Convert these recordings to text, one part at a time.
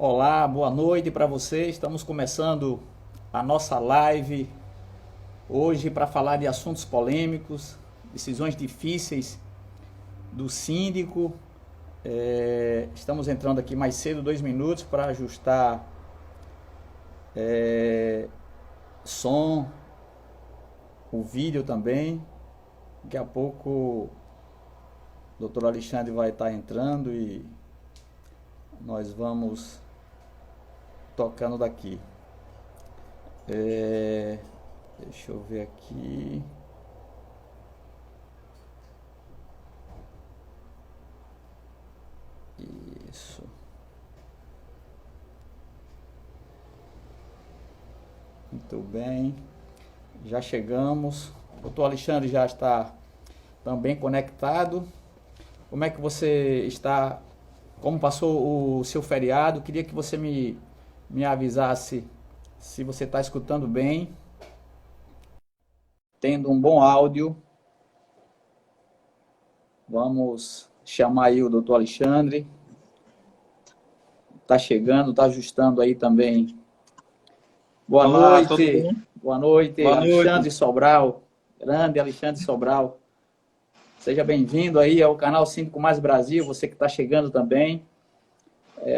Olá, boa noite para vocês. Estamos começando a nossa live hoje para falar de assuntos polêmicos, decisões difíceis do síndico. Estamos entrando aqui mais cedo, 2 minutos, para ajustar som, o vídeo também. Daqui a pouco o doutor Alexandre vai estar entrando e nós vamos tocando daqui. Deixa eu ver aqui. Isso. Muito bem. Já chegamos. O doutor Alexandre já está também conectado. Como é que você está? Como passou o seu feriado? Queria que você me avisasse se você está escutando bem, tendo um bom áudio. Vamos chamar aí o doutor Alexandre. Está chegando, está ajustando aí também. Boa Olá, noite. Boa noite, Boa Alexandre noite. Sobral. Grande Alexandre Sobral. Seja bem-vindo aí ao canal Síndico Mais Brasil, você que está chegando também.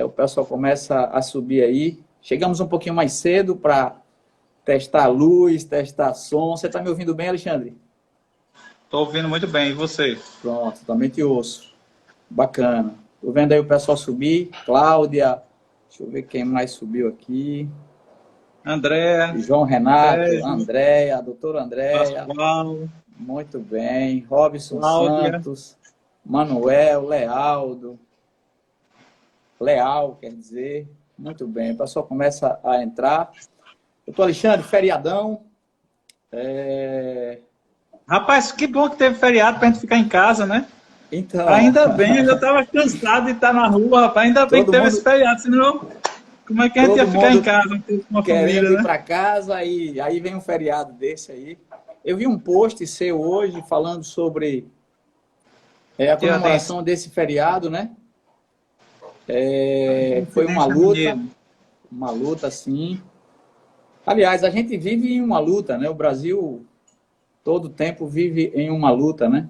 O pessoal começa a subir aí. Chegamos um pouquinho mais cedo para testar a luz, testar som. Você está me ouvindo bem, Alexandre? Estou ouvindo muito bem, e você? Pronto, também te ouço. Bacana. Estou vendo aí o pessoal subir. Cláudia, deixa eu ver quem mais subiu aqui. André, João Renato, Sérgio, Andréia, doutora Andréia. Pascoal, Muito bem. Robson Cláudia. Santos, Manuel, Leal, quer dizer. Muito bem. O pessoal começa a entrar. Doutor Alexandre, feriadão. Rapaz, que bom que teve feriado para a gente ficar em casa, né? Então, Ainda bem, eu já estava cansado de estar na rua, rapaz. Ainda bem que todo teve esse mundo, feriado, senão como é que a gente ia todo ficar em mundo casa com uma família, querendo ir né? para casa e aí vem um feriado desse aí. Eu vi um post seu hoje falando sobre a Tiradentes. comemoração desse feriado, né? Foi Coincidência, menino. uma luta assim. Aliás, a gente vive em uma luta, né? O Brasil todo tempo vive em uma luta, né?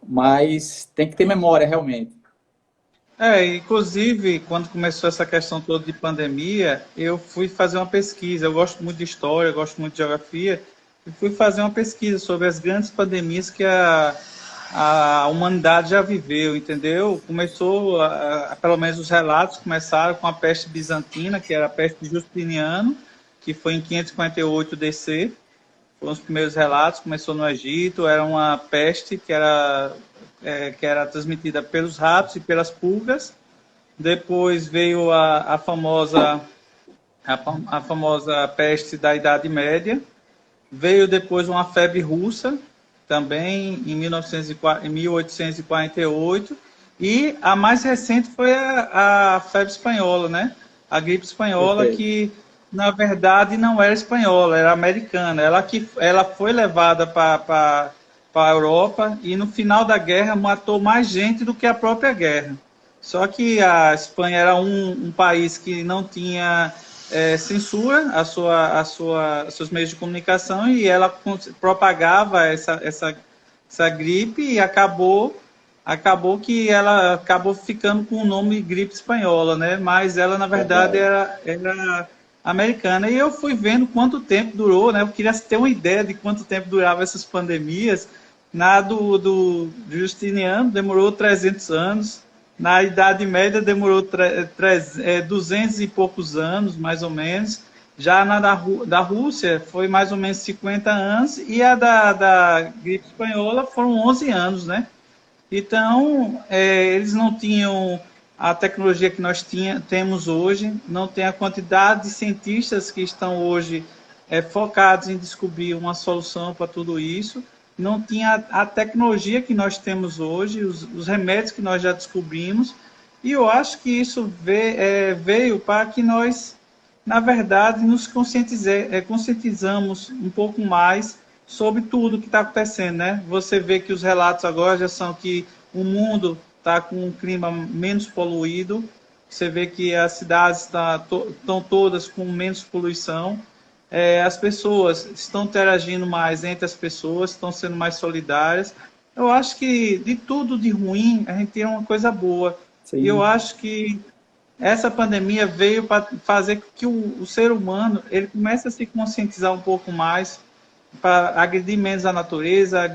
Mas tem que ter memória realmente. Inclusive, quando começou essa questão toda de pandemia, eu fui fazer uma pesquisa. Eu gosto muito de história, eu gosto muito de geografia, e fui fazer uma pesquisa sobre as grandes pandemias que a humanidade já viveu, entendeu? Começou, pelo menos os relatos começaram com a peste bizantina, que era a peste de Justiniano, que foi em 558 DC. Foram os primeiros relatos, começou no Egito, era uma peste que era transmitida pelos ratos e pelas pulgas. Depois veio a famosa peste da Idade Média. Veio depois uma febre russa, também em 1848. E a mais recente foi a febre espanhola, né? A gripe espanhola, Perfeito. que na verdade não era espanhola, era americana. Ela foi levada para a Europa e no final da guerra matou mais gente do que a própria guerra. Só que a Espanha era um país que não tinha censura seus meios de comunicação e ela propagava essa gripe e acabou que ela acabou ficando com o nome gripe espanhola, né? Mas ela, na verdade, Verdade. era americana. E eu fui vendo quanto tempo durou, né? Eu queria ter uma ideia de quanto tempo duravam essas pandemias. Na do Justiniano demorou 300 anos. Na Idade Média demorou 200 e poucos anos, mais ou menos. Já na da Rússia foi mais ou menos 50 anos. E a da gripe espanhola foram 11 anos, né? Então, eles não tinham a tecnologia que nós temos hoje, não tem a quantidade de cientistas que estão hoje focados em descobrir uma solução para tudo isso, não tinha a tecnologia que nós temos hoje, os remédios que nós já descobrimos, e eu acho que isso veio para que nós, na verdade, nos conscientizamos um pouco mais sobre tudo que está acontecendo, né? Você vê que os relatos agora já são que o mundo está com um clima menos poluído, Você vê que as cidades estão todas com menos poluição, as pessoas estão interagindo mais entre as pessoas, estão sendo mais solidárias. Eu acho que de tudo de ruim, a gente tem uma coisa boa. E eu Sim. acho que essa pandemia veio para fazer com que o ser humano ele comece a se conscientizar um pouco mais, para agredir menos a natureza,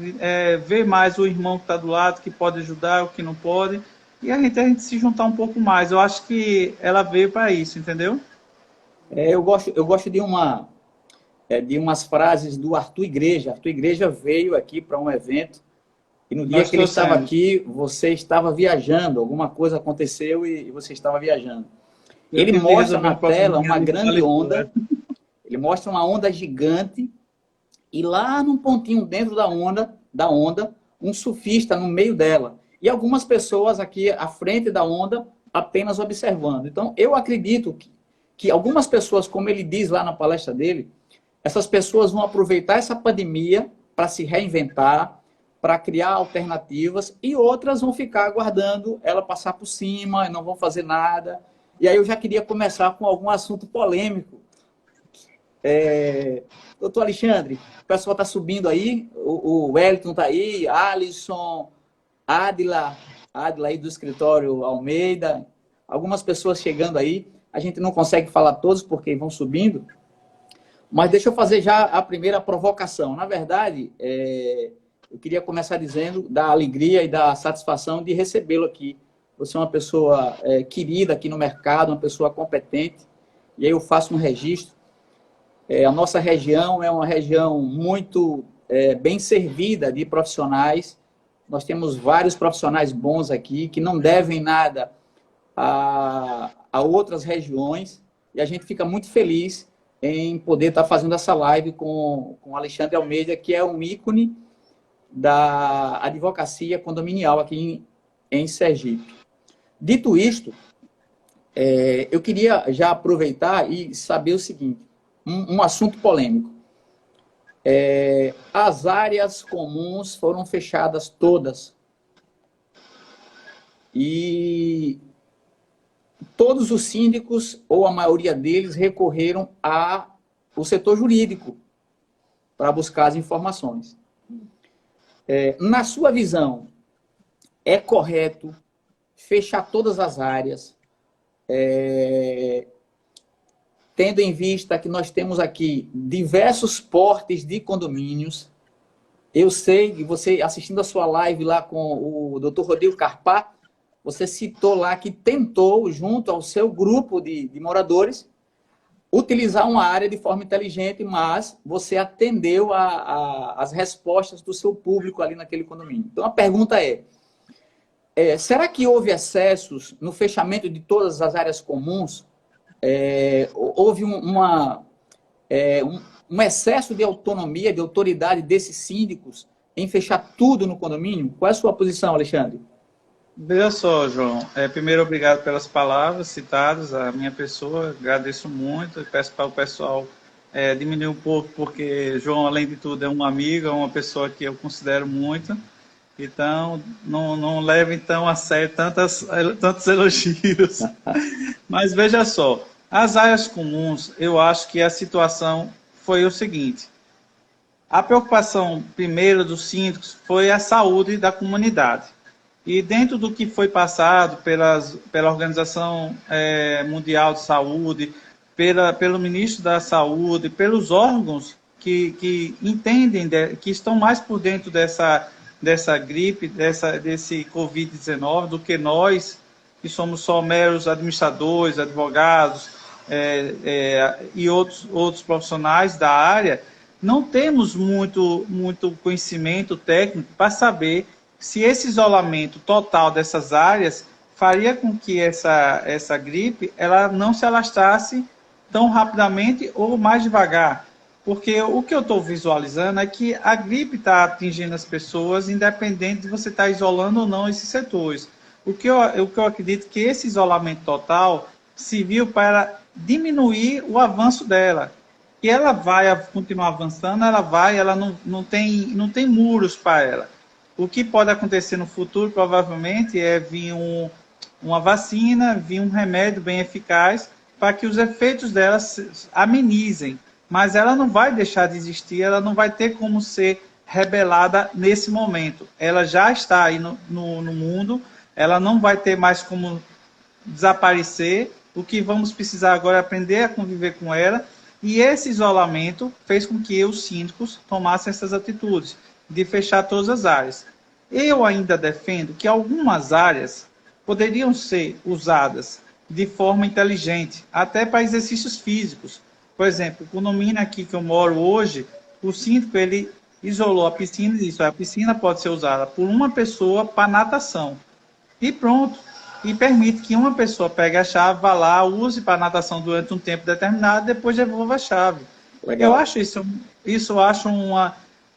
ver mais o irmão que está do lado, que pode ajudar, o que não pode, e a gente se juntar um pouco mais. Eu acho que ela veio para isso, entendeu? Eu gosto de umas frases do Arthur Igreja. Arthur Igreja veio aqui para um evento e no dia Nós que ele estava trouxemos. aqui, você estava viajando, alguma coisa aconteceu e você estava viajando. Eu Ele tive que mostra resolver na um tela probleminha uma ali grande onda, fora. ele mostra uma onda gigante e lá num pontinho dentro da onda, um surfista no meio dela. E algumas pessoas aqui à frente da onda apenas observando. Então, eu acredito que algumas pessoas, como ele diz lá na palestra dele, essas pessoas vão aproveitar essa pandemia para se reinventar, para criar alternativas, e outras vão ficar aguardando ela passar por cima e não vão fazer nada. E aí eu já queria começar com algum assunto polêmico. Doutor Alexandre, o pessoal está subindo aí, o Wellington está aí, Alisson, Adila, Adila aí do escritório Almeida, algumas pessoas chegando aí. A gente não consegue falar todos porque vão subindo, mas deixa eu fazer já a primeira provocação. Na verdade, eu queria começar dizendo da alegria e da satisfação de recebê-lo aqui. Você é uma pessoa querida aqui no mercado, uma pessoa competente, e aí eu faço um registro. A nossa região é uma região muito bem servida de profissionais. Nós temos vários profissionais bons aqui que não devem nada a outras regiões e a gente fica muito feliz em poder estar fazendo essa live com o Alexandre Almeida, que é um ícone da advocacia condominial aqui em Sergipe. Dito isto, eu queria já aproveitar e saber o seguinte, um assunto polêmico. As áreas comuns foram fechadas todas e todos os síndicos, ou a maioria deles, recorreram ao setor jurídico para buscar as informações. Na sua visão, é correto fechar todas as áreas, tendo em vista que nós temos aqui diversos portes de condomínios? Eu sei que você, assistindo a sua live lá com o Dr. Rodrigo Carpá, você citou lá que tentou, junto ao seu grupo de moradores, utilizar uma área de forma inteligente, mas você atendeu as respostas do seu público ali naquele condomínio. Então, a pergunta será que houve excessos no fechamento de todas as áreas comuns? Houve um excesso de autonomia, de autoridade desses síndicos em fechar tudo no condomínio? Qual é a sua posição, Alexandre? Veja só, João. Primeiro, obrigado pelas palavras citadas, a minha pessoa, agradeço muito e peço para o pessoal diminuir um pouco, porque João, além de tudo, é um amigo, é uma pessoa que eu considero muito, então não leve então a sério tantos elogios. Mas veja só, as áreas comuns, eu acho que a situação foi o seguinte, a preocupação primeiro dos síndicos foi a saúde da comunidade. E dentro do que foi passado pela Organização Mundial de Saúde, pelo ministro da Saúde, pelos órgãos que entendem, que estão mais por dentro dessa gripe, desse Covid-19, do que nós, que somos só meros administradores, advogados e outros profissionais da área, não temos muito conhecimento técnico para saber se esse isolamento total dessas áreas faria com que essa gripe ela não se alastrasse tão rapidamente ou mais devagar. Porque o que eu estou visualizando é que a gripe está atingindo as pessoas, independente de você estar isolando ou não esses setores. O que eu acredito que esse isolamento total serviu para diminuir o avanço dela. E ela vai continuar avançando, ela não tem muros para ela. O que pode acontecer no futuro, provavelmente, é vir uma vacina, vir um remédio bem eficaz para que os efeitos dela amenizem. Mas ela não vai deixar de existir, ela não vai ter como ser rebelada nesse momento. Ela já está aí no mundo, ela não vai ter mais como desaparecer. O que vamos precisar agora é aprender a conviver com ela. E esse isolamento fez com que os síndicos tomassem essas atitudes de fechar todas as áreas. Eu ainda defendo que algumas áreas poderiam ser usadas de forma inteligente, até para exercícios físicos. Por exemplo, o condomínio aqui que eu moro hoje, o síndico ele isolou a piscina e disse: a piscina pode ser usada por uma pessoa para natação. E pronto. E permite que uma pessoa pegue a chave, vá lá, use para natação durante um tempo determinado, depois devolva a chave. Legal. Eu acho isso eu acho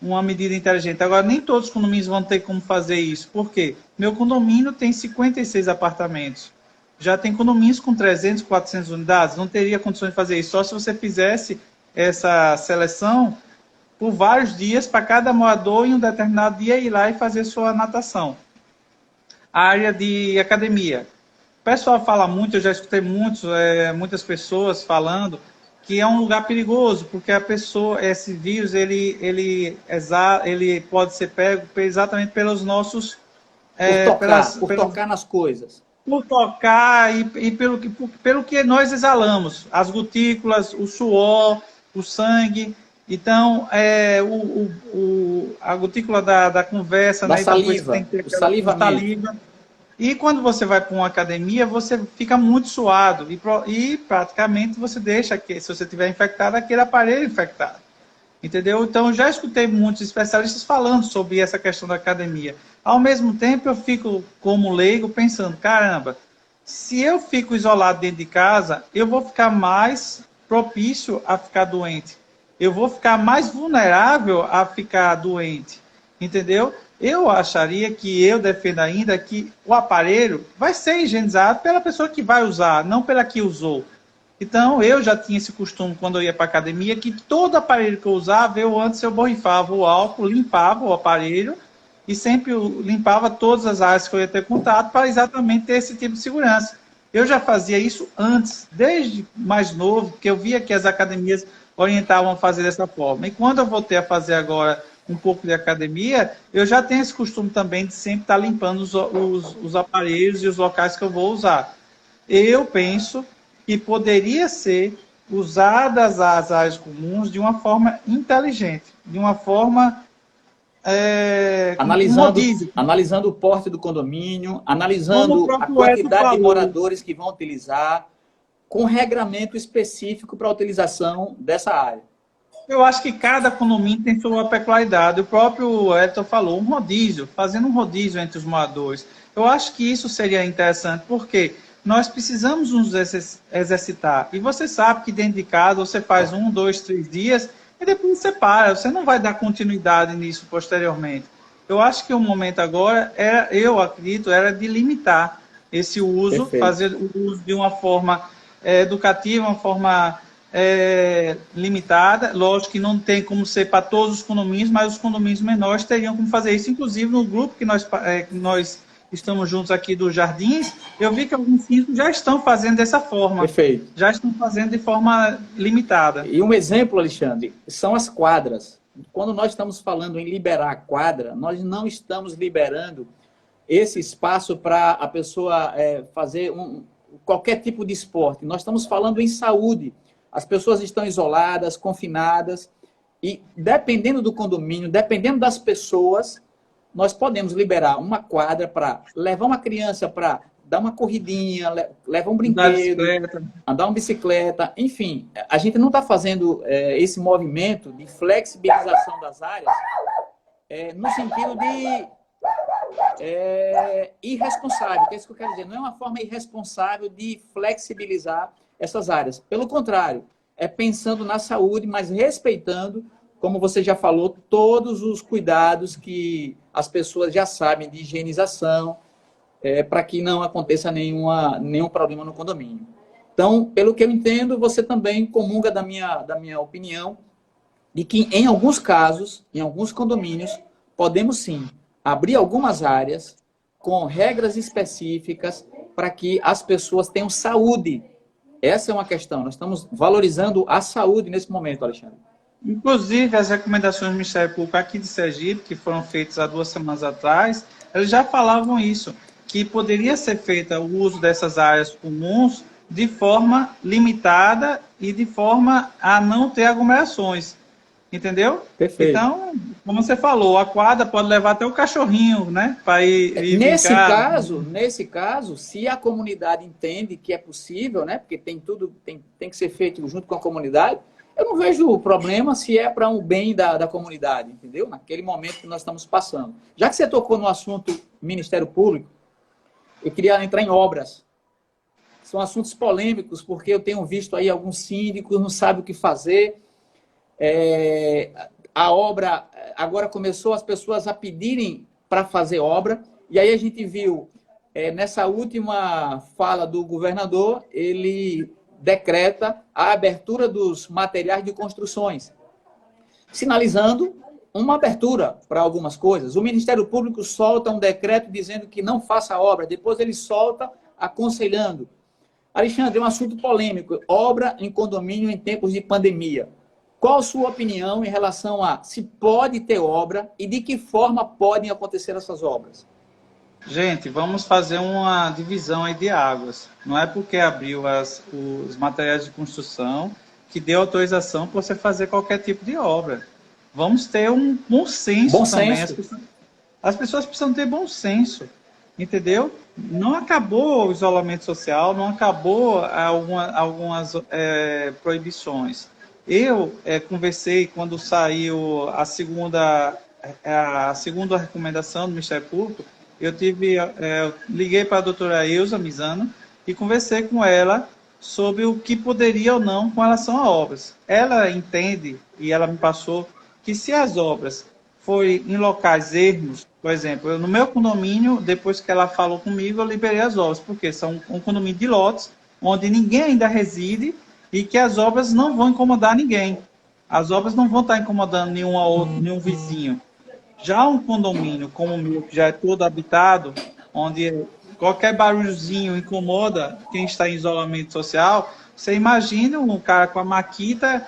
uma medida inteligente. Agora, nem todos os condomínios vão ter como fazer isso. Por quê? Meu condomínio tem 56 apartamentos. Já tem condomínios com 300, 400 unidades. Não teria condições de fazer isso. Só se você fizesse essa seleção por vários dias para cada morador em um determinado dia ir lá e fazer sua natação. A área de academia. O pessoal fala muito, eu já escutei muitas pessoas falando que é um lugar perigoso, porque a pessoa, esse vírus, ele pode ser pego exatamente pelos nossos... Por tocar nas coisas. Por tocar e pelo que nós exalamos. As gotículas, o suor, o sangue. Então, a gotícula da conversa... Da né? saliva. Tem que ter saliva. E quando você vai para uma academia, você fica muito suado e praticamente você deixa, se você estiver infectado, aquele aparelho infectado. Entendeu? Então, já escutei muitos especialistas falando sobre essa questão da academia. Ao mesmo tempo, eu fico, como leigo, pensando, caramba, se eu fico isolado dentro de casa, eu vou ficar mais propício a ficar doente. Eu vou ficar mais vulnerável a ficar doente. Entendeu? Eu acharia que eu defendo ainda que o aparelho vai ser higienizado pela pessoa que vai usar, não pela que usou. Então, eu já tinha esse costume, quando eu ia para a academia, que todo aparelho que eu usava, antes eu borrifava o álcool, limpava o aparelho e sempre limpava todas as áreas que eu ia ter contato para exatamente ter esse tipo de segurança. Eu já fazia isso antes, desde mais novo, porque eu via que as academias orientavam a fazer dessa forma. E quando eu voltei a fazer agora um pouco de academia, eu já tenho esse costume também de sempre estar limpando os aparelhos e os locais que eu vou usar. Eu penso que poderia ser usadas as áreas comuns de uma forma inteligente, de uma forma... analisando o porte do condomínio, analisando a quantidade de moradores que vão utilizar, com regramento específico para a utilização dessa área. Eu acho que cada condomínio tem sua peculiaridade. O próprio Elton falou, fazendo um rodízio entre os moradores. Eu acho que isso seria interessante, porque nós precisamos nos exercitar. E você sabe que dentro de casa você faz 1, 2, 3 dias e depois você para. Você não vai dar continuidade nisso posteriormente. Eu acho que o momento agora, eu acredito, era de limitar esse uso, perfeito, fazer o uso de uma forma educativa, uma forma... limitada. Lógico que não tem como ser para todos os condomínios, mas os condomínios menores teriam como fazer isso. Inclusive, no grupo que nós estamos juntos aqui dos Jardins, eu vi que alguns síndicos já estão fazendo dessa forma. Perfeito. Já estão fazendo de forma limitada. E um exemplo, Alexandre, são as quadras. Quando nós estamos falando em liberar a quadra, nós não estamos liberando esse espaço para a pessoa fazer qualquer tipo de esporte. Nós estamos falando em saúde. As pessoas estão isoladas, confinadas, e dependendo do condomínio, dependendo das pessoas, nós podemos liberar uma quadra para levar uma criança para dar uma corridinha, levar um brinquedo, andar uma bicicleta, enfim. A gente não está fazendo esse movimento de flexibilização das áreas no sentido de irresponsável, que é isso que eu quero dizer. Não é uma forma irresponsável de flexibilizar essas áreas. Pelo contrário, é pensando na saúde, mas respeitando, como você já falou, todos os cuidados que as pessoas já sabem de higienização, para que não aconteça nenhum problema no condomínio. Então, pelo que eu entendo, você também comunga da minha opinião de que, em alguns casos, em alguns condomínios, podemos sim abrir algumas áreas com regras específicas para que as pessoas tenham saúde. Essa é uma questão. Nós estamos valorizando a saúde nesse momento, Alexandre. Inclusive, as recomendações do Ministério Público aqui de Sergipe, que foram feitas há 2 semanas atrás, eles já falavam isso, que poderia ser feito o uso dessas áreas comuns de forma limitada e de forma a não ter aglomerações. Entendeu? Perfeito. Então, como você falou, a quadra pode levar até o cachorrinho, né? Para ir nesse caso, se a comunidade entende que é possível, né? Porque tem que ser feito junto com a comunidade, eu não vejo problema se é para um bem da comunidade, entendeu? Naquele momento que nós estamos passando. Já que você tocou no assunto Ministério Público, eu queria entrar em obras. São assuntos polêmicos, porque eu tenho visto aí alguns síndicos não sabem o que fazer. A obra agora começou as pessoas a pedirem para fazer obra, e aí a gente viu nessa última fala do governador, ele decreta a abertura dos materiais de construções, sinalizando uma abertura para algumas coisas. O Ministério Público solta um decreto dizendo que não faça a obra, depois ele solta aconselhando. Alexandre, é um assunto polêmico, obra em condomínio em tempos de pandemia. Qual a sua opinião em relação a se pode ter obra e de que forma podem acontecer essas obras? Gente, vamos fazer uma divisão aí de águas. Não é porque abriu os materiais de construção que deu autorização para você fazer qualquer tipo de obra. Vamos ter um bom senso também. As pessoas precisam ter bom senso, entendeu? Não acabou o isolamento social, não acabou algumas proibições. Eu conversei quando saiu a segunda recomendação do Ministério Público. Eu liguei para a doutora Elza Misano e conversei com ela sobre o que poderia ou não com relação a obras. Ela entende, e ela me passou, que se as obras forem em locais ermos, por exemplo, no meu condomínio, depois que ela falou comigo, eu liberei as obras, porque são um condomínio de lotes, onde ninguém ainda reside, e que as obras não vão incomodar ninguém. As obras não vão estar incomodando nenhum vizinho. Já um condomínio como o meu, que já é todo habitado, onde qualquer barulhozinho incomoda quem está em isolamento social, você imagina um cara com a maquita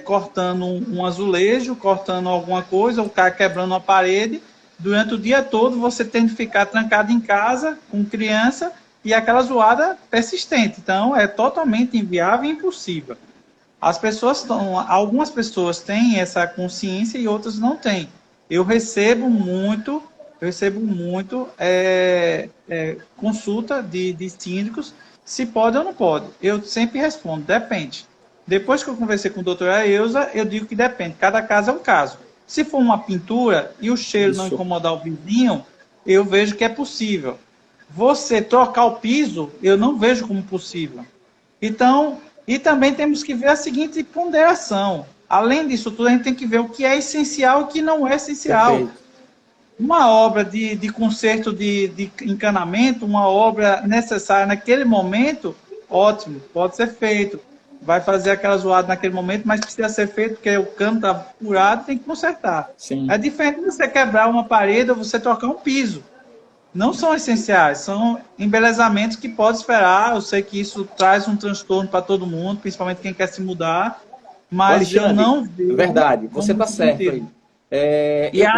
cortando um azulejo, cortando alguma coisa, o cara quebrando uma parede, durante o dia todo você tem que ficar trancado em casa com criança, e aquela zoada persistente. Então, é totalmente inviável e impossível. Algumas pessoas têm essa consciência e outras não têm. Eu recebo muito consulta de síndicos se pode ou não pode. Eu sempre respondo, depende. Depois que eu conversei com a doutora Elza, eu digo que depende. Cada caso é um caso. Se for uma pintura e o cheiro não incomodar o vizinho, eu vejo que é possível. Você trocar o piso, eu não vejo como possível. Então, e também temos que ver a seguinte ponderação. Além disso tudo, a gente tem que ver o que é essencial e o que não é essencial. Perfeito. Uma obra de conserto de encanamento, uma obra necessária naquele momento, ótimo, pode ser feito. Vai fazer aquela zoada naquele momento, mas precisa ser feito porque o cano está furado, tem que consertar. Sim. É diferente de você quebrar uma parede ou você trocar um piso. Não são essenciais, são embelezamentos que pode esperar. Eu sei que isso traz um transtorno para todo mundo, principalmente quem quer se mudar, mas Alexandre, eu não vejo. Verdade, você está certo aí. E a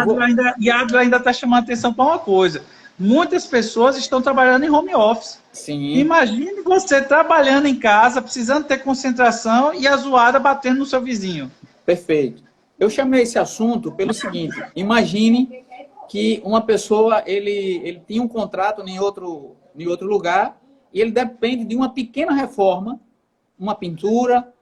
Adler ainda está chamando atenção para uma coisa. Muitas pessoas estão trabalhando em home office. Sim. Imagine você trabalhando em casa, precisando ter concentração e a zoada batendo no seu vizinho. Perfeito. Eu chamei esse assunto pelo seguinte: imagine que uma pessoa ele tinha um contrato em outro lugar e ele depende de uma pequena reforma, uma pintura,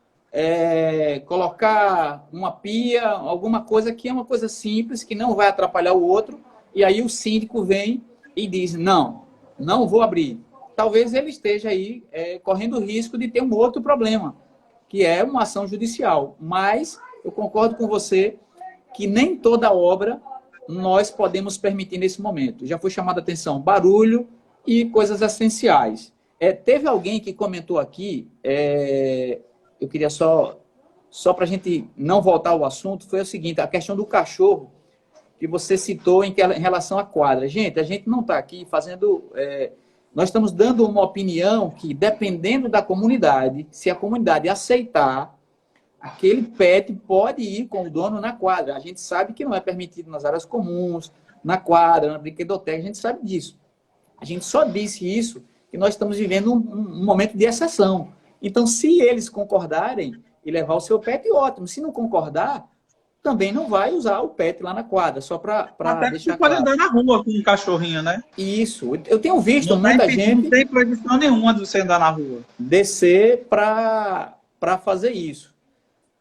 colocar uma pia, alguma coisa que é uma coisa simples, que não vai atrapalhar o outro, e aí o síndico vem e diz, não vou abrir. Talvez ele esteja aí correndo o risco de ter um outro problema, que é uma ação judicial. Mas eu concordo com você que nem toda obra nós podemos permitir nesse momento. Já foi chamada a atenção barulho e coisas essenciais. Teve alguém que comentou aqui, eu queria só para a gente não voltar ao assunto, foi o seguinte, a questão do cachorro que você citou em relação à quadra. Gente, a gente não está aqui fazendo Nós estamos dando uma opinião que, dependendo da comunidade, se a comunidade aceitar, aquele pet pode ir com o dono na quadra. A gente sabe que não é permitido nas áreas comuns, na quadra, na brinquedoteca, a gente sabe disso. A gente só disse isso que nós estamos vivendo um momento de exceção. Então, se eles concordarem e levar o seu pet, ótimo. Se não concordar, também não vai usar o pet lá na quadra, só para deixar claro. Pode claro. andar na rua com um cachorrinho, né? Isso. Eu tenho visto muita gente... Não tem proibição nenhuma de você andar na rua. Descer para fazer isso.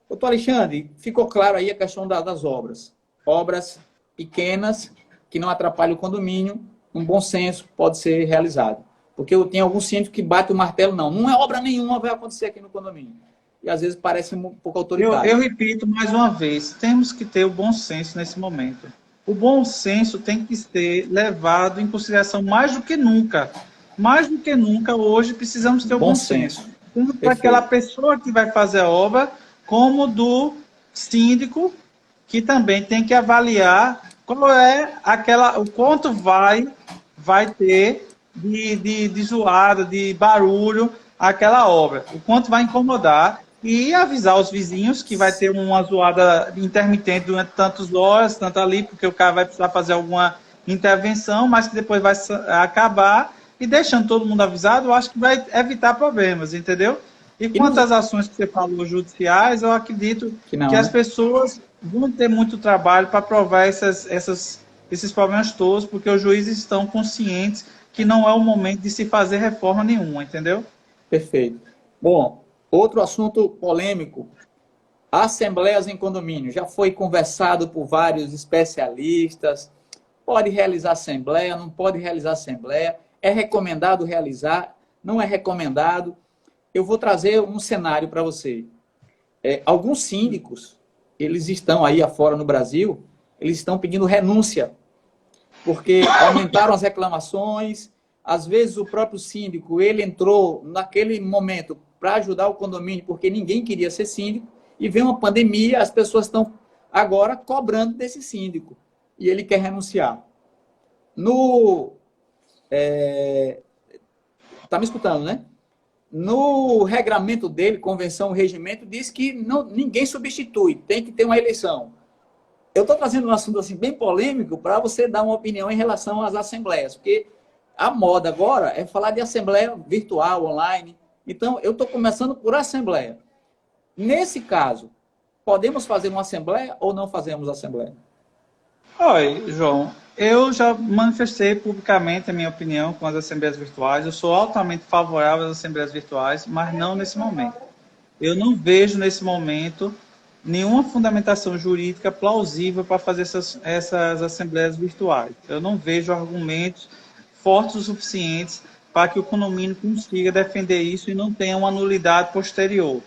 Doutor Alexandre, ficou claro aí a questão das obras. Obras pequenas, que não atrapalham o condomínio, um bom senso pode ser realizado. Porque eu tenho algum síndico que bate o martelo, não é obra nenhuma vai acontecer aqui no condomínio. E às vezes parece um pouco autoritário. Eu repito mais uma vez, temos que ter o bom senso nesse momento. O bom senso tem que ser levado em consideração mais do que nunca. Mais do que nunca, hoje, precisamos ter o bom senso. Tanto para aquela pessoa que vai fazer a obra, como do síndico, que também tem que avaliar qual é o quanto vai ter de zoada, de barulho, aquela obra. O quanto vai incomodar. E avisar os vizinhos que vai ter uma zoada intermitente durante tantas horas, tanto ali, porque o cara vai precisar fazer alguma intervenção, mas que depois vai acabar. E deixando todo mundo avisado, eu acho que vai evitar problemas, entendeu? E quanto às ações que você falou judiciais, eu acredito que as pessoas vão ter muito trabalho para provar esses problemas todos, porque os juízes estão conscientes que não é o momento de se fazer reforma nenhuma, entendeu? Perfeito. Bom, outro assunto polêmico, assembleias em condomínio. Já foi conversado por vários especialistas. Pode realizar assembleia, não pode realizar assembleia. É recomendado realizar, não é recomendado. Eu vou trazer um cenário para você. Alguns síndicos, eles estão aí afora no Brasil, eles estão pedindo renúncia, porque aumentaram as reclamações. Às vezes o próprio síndico, ele entrou naquele momento para ajudar o condomínio, porque ninguém queria ser síndico, e vem uma pandemia, as pessoas estão agora cobrando desse síndico, e ele quer renunciar. Tá me escutando, né? No regramento dele, convenção, regimento, diz que ninguém substitui, tem que ter uma eleição. Eu estou trazendo um assunto assim bem polêmico para você dar uma opinião em relação às assembleias, porque a moda agora é falar de assembleia virtual, online. Então, eu estou começando por assembleia. Nesse caso, podemos fazer uma assembleia ou não fazemos assembleia? Oi, João. Eu já manifestei publicamente a minha opinião com as assembleias virtuais. Eu sou altamente favorável às assembleias virtuais, mas não nesse momento. Eu não vejo nesse momento nenhuma fundamentação jurídica plausível para fazer essas assembleias virtuais. Eu não vejo argumentos fortes o suficientes para que o condomínio consiga defender isso e não tenha uma nulidade posterior.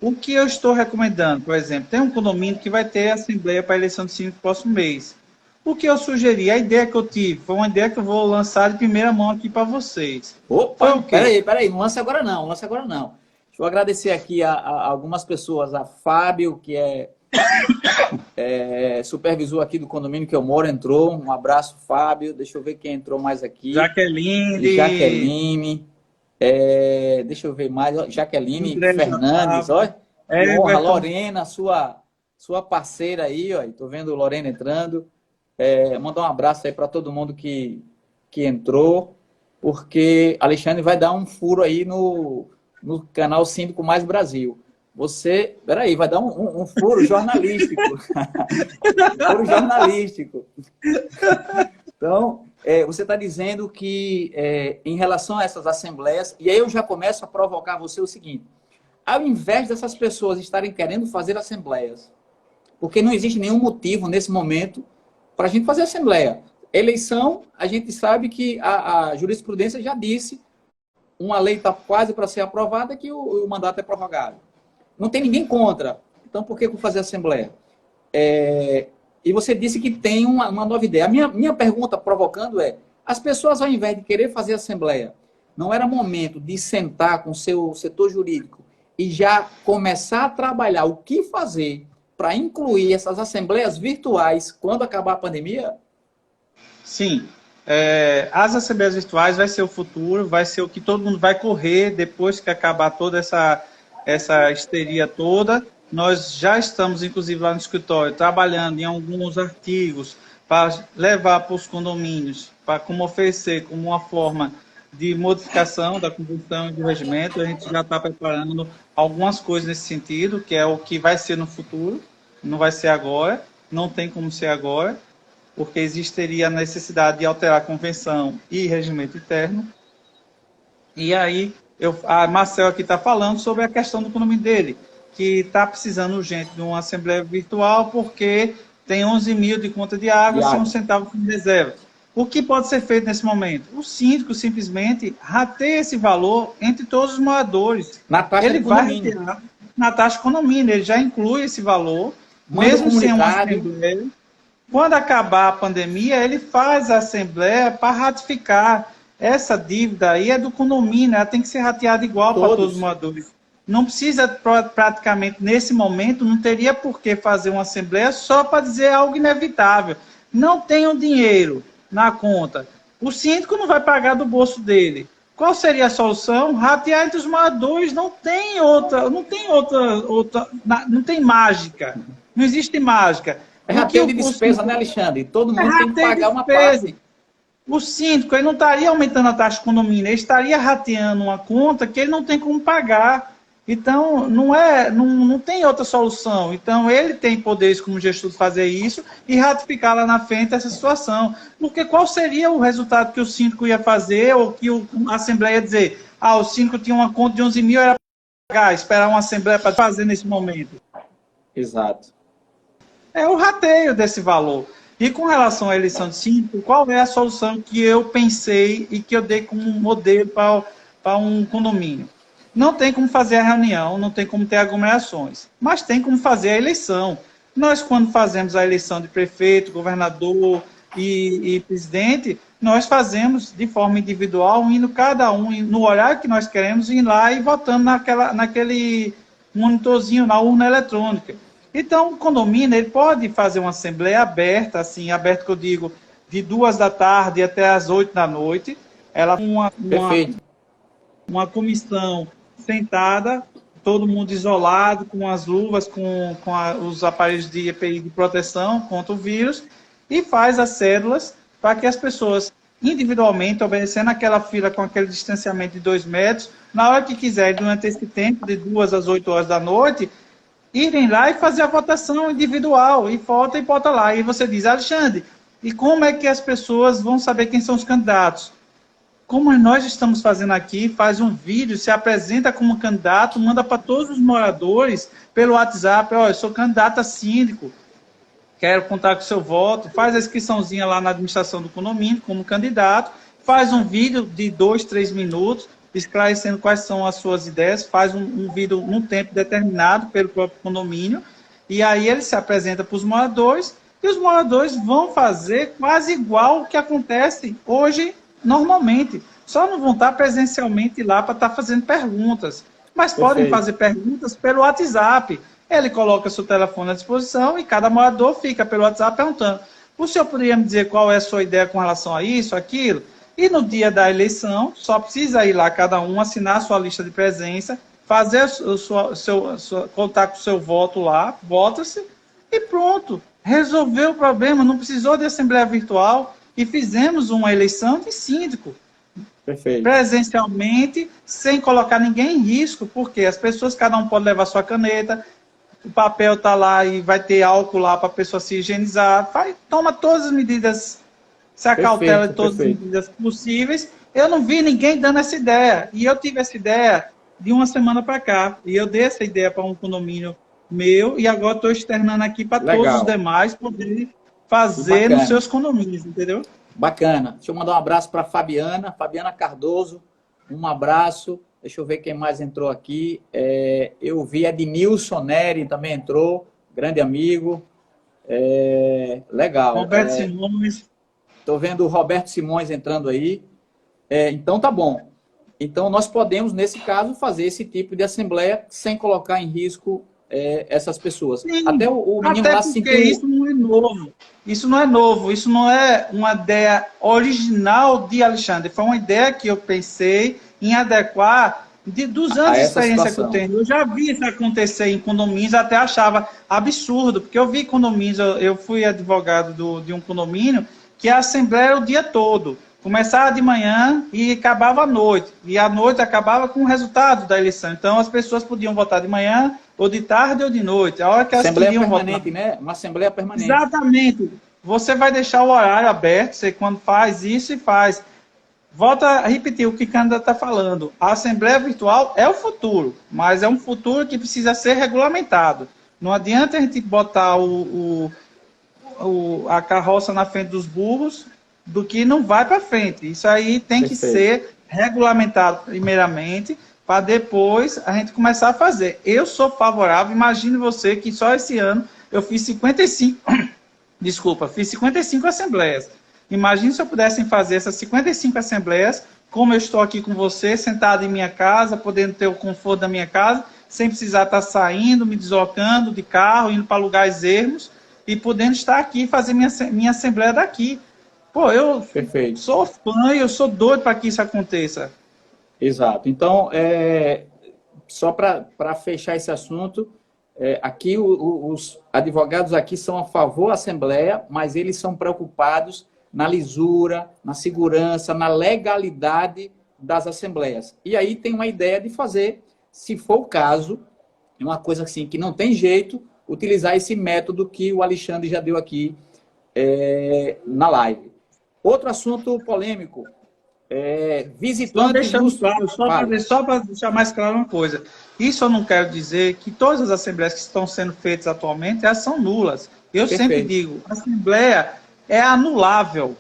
O que eu estou recomendando, por exemplo, tem um condomínio que vai ter assembleia para a eleição de síndico no próximo mês. O que eu sugeri, a ideia que eu tive, foi uma ideia que eu vou lançar de primeira mão aqui para vocês. Opa, peraí, não lance agora não. Deixa eu agradecer aqui a algumas pessoas, a Fábio, que é supervisor aqui do condomínio que eu moro, entrou. Um abraço, Fábio. Deixa eu ver quem entrou mais aqui. Jaqueline. Deixa eu ver mais. Jaqueline Fernandes, olha. Honra, Lorena, sua parceira aí, ó. Tô vendo Lorena entrando. Mandar um abraço aí para todo mundo que entrou, porque Alexandre vai dar um furo aí no canal Síndico Mais Brasil. Peraí, vai dar um furo jornalístico. Furo jornalístico. Então, você está dizendo que em relação a essas assembleias, e aí eu já começo a provocar você o seguinte: ao invés dessas pessoas estarem querendo fazer assembleias, porque não existe nenhum motivo nesse momento para a gente fazer assembleia. Eleição, a gente sabe que a jurisprudência já disse, uma lei está quase para ser aprovada, que o mandato é prorrogado. Não tem ninguém contra. Então, por que fazer assembleia? E você disse que tem uma nova ideia. A minha pergunta provocando as pessoas, ao invés de querer fazer assembleia, não era momento de sentar com o seu setor jurídico e já começar a trabalhar o que fazer para incluir essas assembleias virtuais quando acabar a pandemia? Sim. As assembleias virtuais vai ser o futuro, vai ser o que todo mundo vai correr depois que acabar toda essa histeria toda. Nós já estamos, inclusive, lá no escritório, trabalhando em alguns artigos para levar para os condomínios, para como oferecer como uma forma de modificação da Constituição e do regimento. A gente já está preparando algumas coisas nesse sentido, que é o que vai ser no futuro, não vai ser agora, não tem como ser agora, porque existiria a necessidade de alterar a convenção e regimento interno. E aí, a Marcel aqui está falando sobre a questão do condomínio dele, que está precisando urgente de uma assembleia virtual, porque tem 11 mil de conta de água, sem um centavo de reserva. O que pode ser feito nesse momento? O síndico simplesmente rateia esse valor entre todos os moradores. Na taxa ele de vai condomínio. ratear na taxa de condomínio, ele já inclui esse valor, Manda mesmo sem uma comunicário. assembleia. Quando acabar a pandemia, ele faz a assembleia para ratificar. Essa dívida aí é do condomínio, ela tem que ser rateada igual para todos os moradores. Não precisa, praticamente, nesse momento, não teria por que fazer uma assembleia só para dizer algo inevitável. Não tem o dinheiro na conta. O síndico não vai pagar do bolso dele. Qual seria a solução? Ratear entre os moradores. Não tem mágica. Não existe mágica. É rateio de despesa, né, Alexandre? Todo mundo tem que pagar uma parte. O síndico ele não estaria aumentando a taxa de condomínio, ele estaria rateando uma conta que ele não tem como pagar. Então, não tem outra solução. Então, ele tem poderes como gestor de fazer isso e ratificar lá na frente essa situação. Porque qual seria o resultado que o síndico ia fazer ou que a Assembleia ia dizer? O síndico tinha uma conta de 11 mil, era para pagar, esperar uma Assembleia para fazer nesse momento. Exato. É o rateio desse valor. E com relação à eleição de síndico, qual é a solução que eu pensei e que eu dei como modelo para um condomínio? Não tem como fazer a reunião, não tem como ter aglomerações, mas tem como fazer a eleição. Nós, quando fazemos a eleição de prefeito, governador e presidente, nós fazemos de forma individual, indo cada um no horário que nós queremos, ir lá e votando naquele monitorzinho, na urna eletrônica. Então, o condomínio ele pode fazer uma assembleia aberta, assim, aberta que eu digo, de 2 da tarde até as 8 da noite. Ela uma comissão sentada, todo mundo isolado, com as luvas, com os aparelhos de EPI de proteção contra o vírus, e faz as cédulas para que as pessoas, individualmente, obedecendo aquela fila com aquele distanciamento de 2 metros, na hora que quiserem, durante esse tempo, de 2 às 8 horas da noite, irem lá e fazer a votação individual, e bota lá. E você diz, Alexandre, e como é que as pessoas vão saber quem são os candidatos? Como nós estamos fazendo aqui, faz um vídeo, se apresenta como candidato, manda para todos os moradores pelo WhatsApp, eu sou candidato a síndico, quero contar com o seu voto, faz a inscriçãozinha lá na administração do condomínio como candidato, faz um vídeo de 2, 3 minutos, esclarecendo quais são as suas ideias, faz um vídeo num tempo determinado pelo próprio condomínio, e aí ele se apresenta para os moradores, e os moradores vão fazer quase igual o que acontece hoje normalmente. Só não vão estar presencialmente lá para estar fazendo perguntas, mas podem fazer perguntas pelo WhatsApp. Ele coloca seu telefone à disposição e cada morador fica pelo WhatsApp perguntando, o senhor poderia me dizer qual é a sua ideia com relação a isso, aquilo? E no dia da eleição, só precisa ir lá cada um, assinar a sua lista de presença, fazer contar com o seu voto lá, vota-se e pronto. Resolveu o problema, não precisou de assembleia virtual e fizemos uma eleição de síndico. Perfeito. Presencialmente, sem colocar ninguém em risco, porque as pessoas, cada um pode levar sua caneta, o papel está lá e vai ter álcool lá para a pessoa se higienizar, toma todas as medidas, se acautela de todas as medidas possíveis. Eu não vi ninguém dando essa ideia, e eu tive essa ideia de uma semana para cá, e eu dei essa ideia para um condomínio meu, e agora estou externando aqui para todos os demais poderem fazer nos seus condomínios, entendeu? Bacana. Deixa eu mandar um abraço para Fabiana Cardoso, um abraço. Deixa eu ver quem mais entrou aqui. Eu vi Ednilson Neri também entrou, grande amigo. Legal. Roberto Simões. Estou vendo o Roberto Simões entrando aí. Então tá bom. Então nós podemos, nesse caso, fazer esse tipo de assembleia sem colocar em risco essas pessoas. Sim, até o menino lá porque isso não é novo. isso não é novo, isso não é uma ideia original de Alexandre, foi uma ideia que eu pensei em adequar dos anos A de essa experiência que eu situação. tenho. Eu já vi isso acontecer em condomínios, até achava absurdo, porque eu vi condomínios, eu fui advogado de um condomínio, que a assembleia era o dia todo. Começava de manhã e acabava à noite. E à noite acabava com o resultado da eleição. Então as pessoas podiam votar de manhã, ou de tarde, ou de noite. A hora que elas Assembleia queriam votar. permanente, né? Uma assembleia permanente. Exatamente. Você vai deixar o horário aberto, você quando faz isso e faz. Volta a repetir o que Cândida está falando. A Assembleia Virtual é o futuro, mas é um futuro que precisa ser regulamentado. Não adianta a gente botar a carroça na frente dos burros do que não vai para frente. Isso aí tem que Perfeito. ser regulamentado primeiramente, para depois a gente começar a fazer. Eu sou favorável, imagine você que só esse ano eu fiz 55, desculpa, fiz 55 assembleias. Imagine se eu pudesse fazer essas 55 assembleias, como eu estou aqui com você, sentado em minha casa, podendo ter o conforto da minha casa, sem precisar estar saindo, me deslocando de carro, indo para lugares ermos, e podendo estar aqui e fazer minha assembleia daqui. Pô, eu Perfeito. sou fã e eu sou doido para que isso aconteça. Exato. Então, só para fechar esse assunto, aqui os advogados aqui são a favor da Assembleia, mas eles são preocupados na lisura, na segurança, na legalidade das assembleias. E aí tem uma ideia de fazer, se for o caso, uma coisa assim que não tem jeito, utilizar esse método que o Alexandre já deu aqui na live. Outro assunto polêmico, visitantes... Só para deixar mais claro uma coisa. Isso eu não quero dizer que todas as assembleias que estão sendo feitas atualmente, elas são nulas. Eu Perfeito. sempre digo, a assembleia é anulável.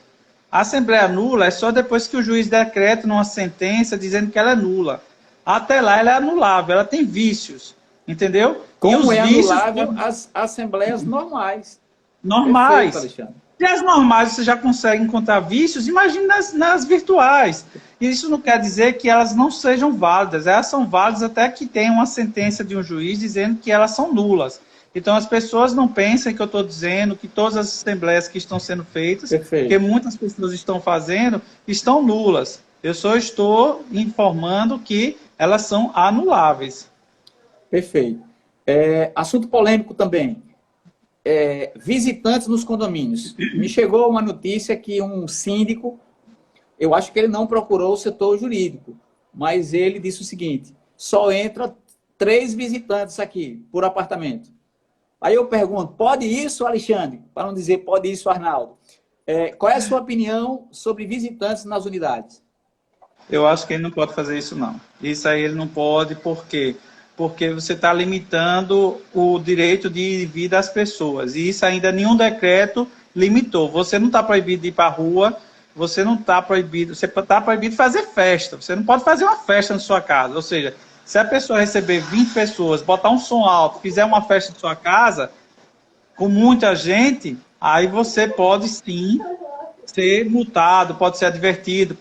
A assembleia nula é só depois que o juiz decreta numa sentença dizendo que ela é nula. Até lá ela é anulável, ela tem vícios. Entendeu? Como é vícios anulável as assembleias normais. normais. Perfeito, Alexandre. Se as normais você já consegue encontrar vícios, imagine nas virtuais. E isso não quer dizer que elas não sejam válidas. Elas são válidas até que tenha uma sentença de um juiz dizendo que elas são nulas. Então as pessoas não pensem que eu estou dizendo que todas as assembleias que estão sendo feitas, Perfeito. que muitas pessoas estão fazendo, estão nulas. Eu só estou informando que elas são anuláveis. Perfeito. Assunto polêmico também. Visitantes nos condomínios. Me chegou uma notícia que um síndico, eu acho que ele não procurou o setor jurídico, mas ele disse o seguinte: só entra 3 visitantes aqui por apartamento. Aí eu pergunto, pode isso, Alexandre? Para não dizer pode isso, Arnaldo. Qual é a sua opinião sobre visitantes nas unidades? Eu acho que ele não pode fazer isso, não. Isso aí ele não pode, por quê? Porque você está limitando o direito de ir e vir das pessoas. E isso ainda nenhum decreto limitou. Você não está proibido de ir para a rua, você não está proibido, você está proibido de fazer festa. Você não pode fazer uma festa na sua casa. Ou seja, se a pessoa receber 20 pessoas, botar um som alto, fizer uma festa na sua casa, com muita gente, aí você pode sim ser multado, pode ser advertido,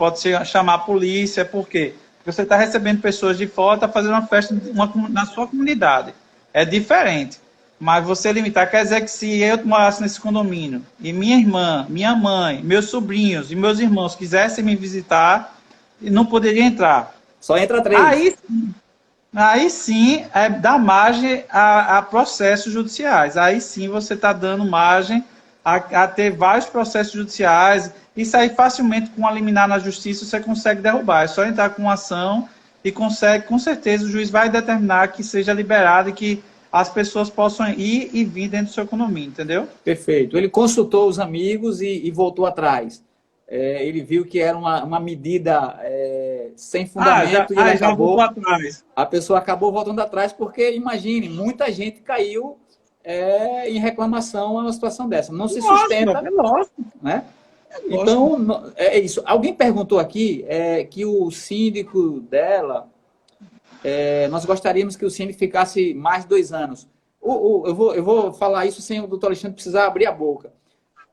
chamar a polícia. Por quê? Você está recebendo pessoas de fora, está fazendo uma festa na sua comunidade. É diferente. Mas você limitar, quer dizer que se eu morasse nesse condomínio e minha irmã, minha mãe, meus sobrinhos e meus irmãos quisessem me visitar, não poderia entrar. Só entra 3. Aí sim dá margem a processos judiciais. Aí sim você está dando margem a ter vários processos judiciais. Isso aí facilmente com a liminar na justiça você consegue derrubar. É só entrar com uma ação e consegue, com certeza o juiz vai determinar que seja liberado e que as pessoas possam ir e vir dentro do seu condomínio, entendeu? Perfeito. Ele consultou os amigos e voltou atrás. Ele viu que era uma medida sem fundamento e ele acabou... A pessoa acabou voltando atrás porque, imagine, muita gente caiu em reclamação a uma situação dessa. Não se sustenta. Né? Então, é isso. Alguém perguntou aqui que o síndico dela, nós gostaríamos que o síndico ficasse mais 2 anos. Eu vou falar isso sem o doutor Alexandre precisar abrir a boca.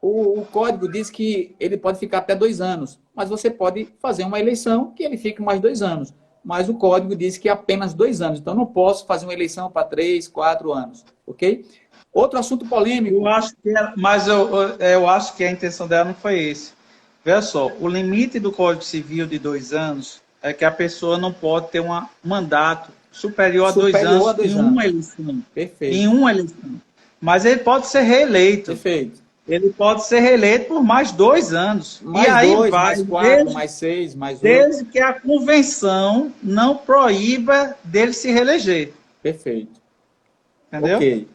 O código diz que ele pode ficar até 2 anos, mas você pode fazer uma eleição que ele fique mais 2 anos. Mas o código diz que é apenas 2 anos. Então, não posso fazer uma eleição para 3, 4 anos. Ok? Outro assunto polêmico. Eu acho que, mas eu acho que a intenção dela não foi esse. Veja só, o limite do Código Civil de 2 anos é que a pessoa não pode ter um mandato superior a 2 anos em uma eleição. Perfeito. Em uma eleição. Mas ele pode ser reeleito. Perfeito. Ele pode ser reeleito por mais 2 anos. Mais e aí 2, vai, mais 4, mais 6, mais 8. Desde que a convenção não proíba dele se reeleger. Perfeito. Entendeu? Ok.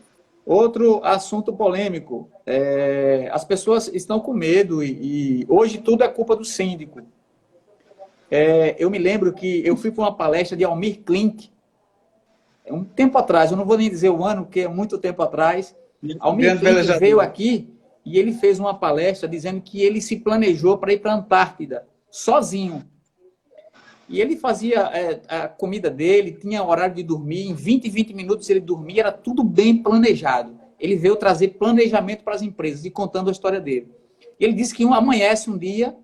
Outro assunto polêmico. As pessoas estão com medo e hoje tudo é culpa do síndico. Eu me lembro que eu fui para uma palestra de Almir Klink, um tempo atrás, eu não vou nem dizer o ano, porque é muito tempo atrás. Almir Klink veio aqui e ele fez uma palestra dizendo que ele se planejou para ir para a Antártida, sozinho. E ele fazia a comida dele, tinha horário de dormir, em 20 minutos ele dormia, era tudo bem planejado. Ele veio trazer planejamento para as empresas e contando a história dele. Ele disse que amanhece um dia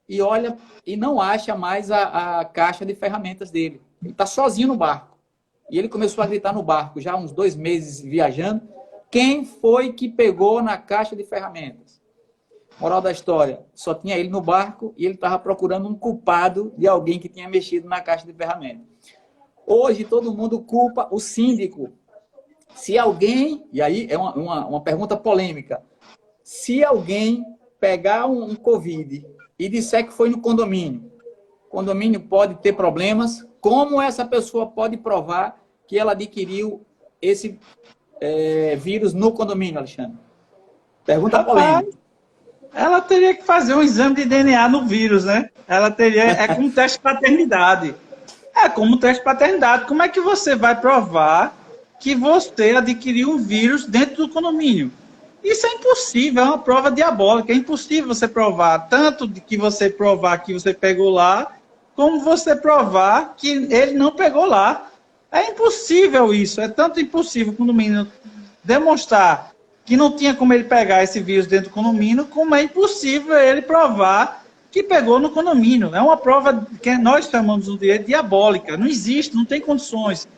e olha e não acha mais a caixa de ferramentas dele. Ele está sozinho no barco. E ele começou a gritar no barco, já há uns 2 meses viajando, quem foi que pegou na caixa de ferramentas? Moral da história, só tinha ele no barco e ele estava procurando um culpado de alguém que tinha mexido na caixa de ferramentas. Hoje todo mundo culpa o síndico. Se alguém, e aí é uma pergunta polêmica, se alguém pegar um Covid e disser que foi no condomínio, o condomínio pode ter problemas, como essa pessoa pode provar que ela adquiriu esse vírus no condomínio, Alexandre? Pergunta polêmica. Ela teria que fazer um exame de DNA no vírus, né? Ela teria, como um teste de paternidade. É como um teste de paternidade. Como é que você vai provar que você adquiriu um vírus dentro do condomínio? Isso é impossível, é uma prova diabólica. É impossível você provar, tanto de que você provar que você pegou lá, como você provar que ele não pegou lá. É impossível isso, é tanto impossível o condomínio demonstrar que não tinha como ele pegar esse vírus dentro do condomínio, como é impossível ele provar que pegou no condomínio. É uma prova que nós chamamos no direito diabólica. Não existe, não tem condições.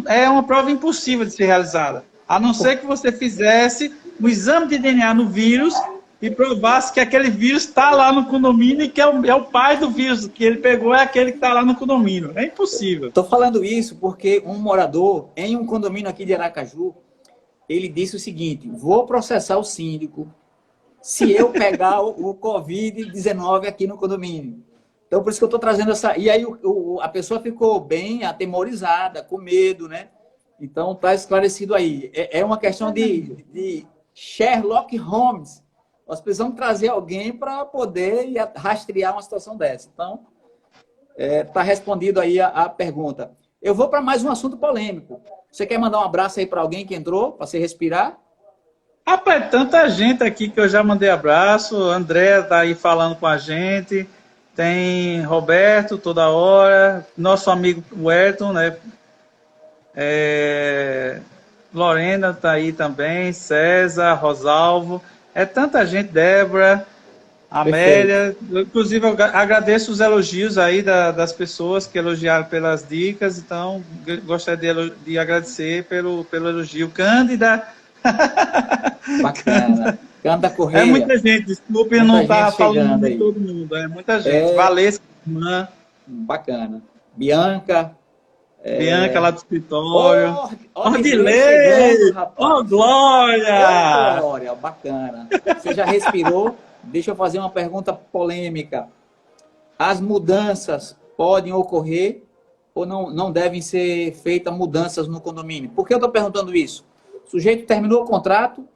É uma prova impossível de ser realizada. A não ser que você fizesse um exame de DNA no vírus e provasse que aquele vírus está lá no condomínio e que é o pai do vírus, que ele pegou é aquele que está lá no condomínio. É impossível. Estou falando isso porque um morador em um condomínio aqui de Aracaju, ele disse o seguinte, vou processar o síndico se eu pegar o Covid-19 aqui no condomínio. Então, por isso que eu estou trazendo essa... E aí a pessoa ficou bem atemorizada, com medo, né? Então, está esclarecido aí. É uma questão de Sherlock Holmes. Nós precisamos trazer alguém para poder rastrear uma situação dessa. Então, está respondido aí a pergunta. Eu vou para mais um assunto polêmico. Você quer mandar um abraço aí para alguém que entrou, para você respirar? Rapaz, tanta gente aqui que eu já mandei abraço. André está aí falando com a gente. Tem Roberto toda hora. Nosso amigo Wellington, né? Lorena está aí também. César, Rosalvo. É tanta gente, Débora, Amélia. Inclusive, eu agradeço os elogios aí das pessoas que elogiaram pelas dicas. Então, gostaria de agradecer pelo elogio. Cândida. Bacana. Cândida Correia. É muita gente, desculpe, eu não estava falando de todo mundo. É muita gente. Valesca, irmã. Bacana. Bianca. Bianca lá do escritório. Ordilei! Glória! Glória, bacana. Você já respirou? Deixa eu fazer uma pergunta polêmica. As mudanças podem ocorrer ou não devem ser feitas mudanças no condomínio? Por que eu estou perguntando isso? O sujeito terminou o contrato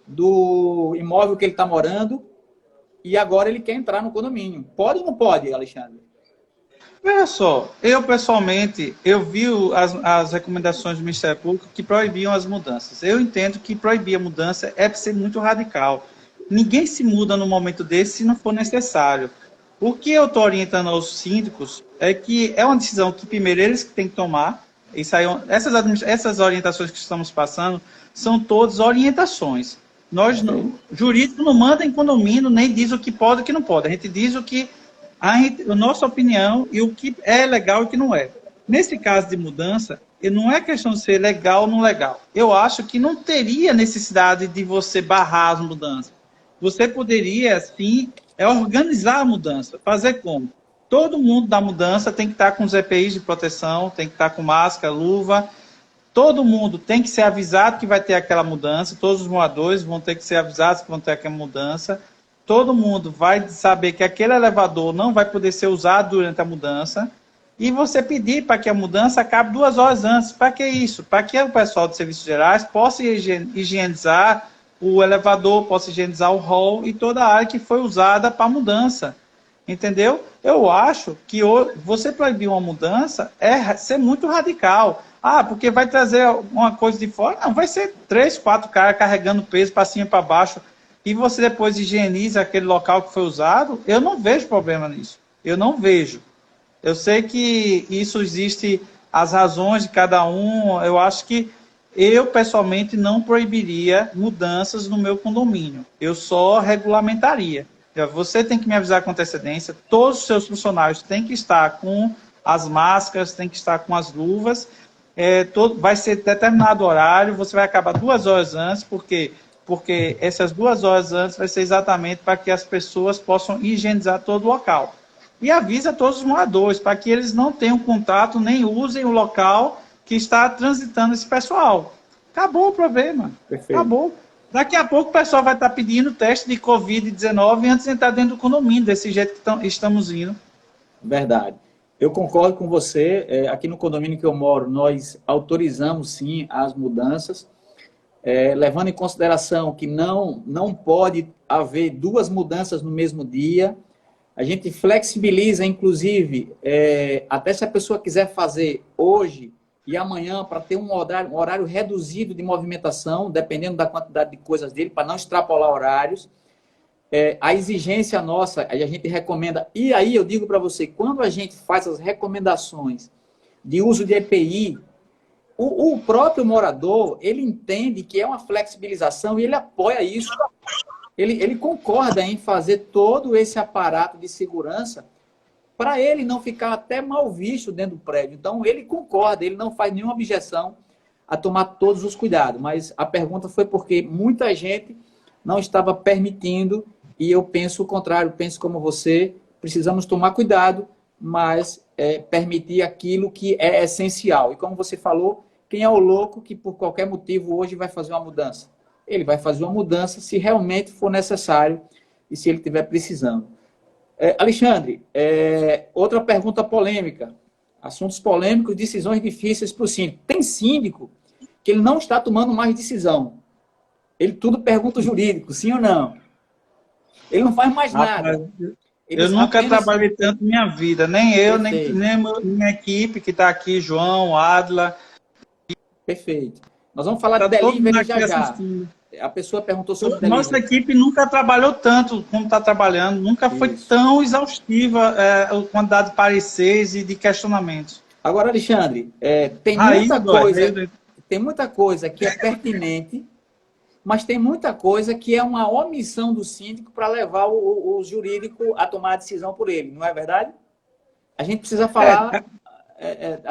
do imóvel que ele está morando e agora ele quer entrar no condomínio. Pode ou não pode, Alexandre? Veja só, eu pessoalmente, eu vi as recomendações do Ministério Público que proibiam as mudanças. Eu entendo que proibir a mudança é ser muito radical. Ninguém se muda no momento desse se não for necessário. O que eu estou orientando aos síndicos é que é uma decisão que primeiro eles que têm que tomar. Essas orientações que estamos passando são todas orientações. Nós, jurídico, não manda em condomínio, nem diz o que pode e o que não pode. A gente diz a nossa opinião e o que é legal e o que não é. Nesse caso de mudança, e não é questão de ser legal ou não legal. Eu acho que não teria necessidade de você barrar as mudanças. Você poderia, sim, organizar a mudança. Fazer como? Todo mundo da mudança tem que estar com os EPIs de proteção, tem que estar com máscara, luva. Todo mundo tem que ser avisado que vai ter aquela mudança. Todos os moradores vão ter que ser avisados que vão ter aquela mudança. Todo mundo vai saber que aquele elevador não vai poder ser usado durante a mudança. E você pedir para que a mudança acabe 2 horas antes. Para que isso? Para que o pessoal de serviços gerais possa higienizar o elevador, possa higienizar o hall e toda a área que foi usada para a mudança. Entendeu? Eu acho que você proibir uma mudança é ser muito radical. Ah, porque vai trazer uma coisa de fora? Não, vai ser 3, 4 caras carregando peso para cima e para baixo e você depois higieniza aquele local que foi usado. Eu não vejo problema nisso. Eu não vejo. Eu sei que isso existe, as razões de cada um. Eu acho que eu, pessoalmente, não proibiria mudanças no meu condomínio. Eu só regulamentaria. Você tem que me avisar com antecedência, todos os seus funcionários têm que estar com as máscaras, têm que estar com as luvas, vai ser determinado horário, você vai acabar 2 horas antes, porque essas 2 horas antes vai ser exatamente para que as pessoas possam higienizar todo o local. E avisa todos os moradores, para que eles não tenham contato, nem usem o local que está transitando esse pessoal. Acabou o problema. Perfeito. Acabou. Daqui a pouco o pessoal vai estar pedindo teste de Covid-19 antes de entrar dentro do condomínio, desse jeito que estamos indo. Verdade. Eu concordo com você. Aqui no condomínio que eu moro, nós autorizamos, sim, as mudanças, levando em consideração que não pode haver 2 mudanças no mesmo dia. A gente flexibiliza, inclusive, até se a pessoa quiser fazer hoje e amanhã, para ter um horário reduzido de movimentação, dependendo da quantidade de coisas dele, para não extrapolar horários. A exigência nossa, a gente recomenda, e aí eu digo para você, quando a gente faz as recomendações de uso de EPI, o próprio morador, ele entende que é uma flexibilização e ele apoia isso. Ele concorda em fazer todo esse aparato de segurança para ele não ficar até mal visto dentro do prédio. Então, ele concorda, ele não faz nenhuma objeção a tomar todos os cuidados. Mas a pergunta foi porque muita gente não estava permitindo, e eu penso o contrário, penso como você, precisamos tomar cuidado, mas permitir aquilo que é essencial. E como você falou, quem é o louco que por qualquer motivo hoje vai fazer uma mudança? Ele vai fazer uma mudança se realmente for necessário e se ele estiver precisando. Alexandre, outra pergunta polêmica. Assuntos polêmicos, decisões difíceis para o síndico. Tem síndico que ele não está tomando mais decisão. Ele tudo pergunta o jurídico, sim ou não? Ele não faz mais nada. Eu nunca trabalhei tanto na minha vida. Nem eu, nem minha equipe que está aqui, João, Adla. Perfeito. Nós vamos falar de delivery já. A pessoa perguntou sobre delivery. Nossa equipe nunca trabalhou tanto como está trabalhando, nunca foi tão exaustiva a quantidade de pareceres e de questionamentos. Agora, Alexandre, tem muita coisa que é pertinente, mas tem muita coisa que é uma omissão do síndico para levar o jurídico a tomar a decisão por ele, não é verdade? A gente precisa falar,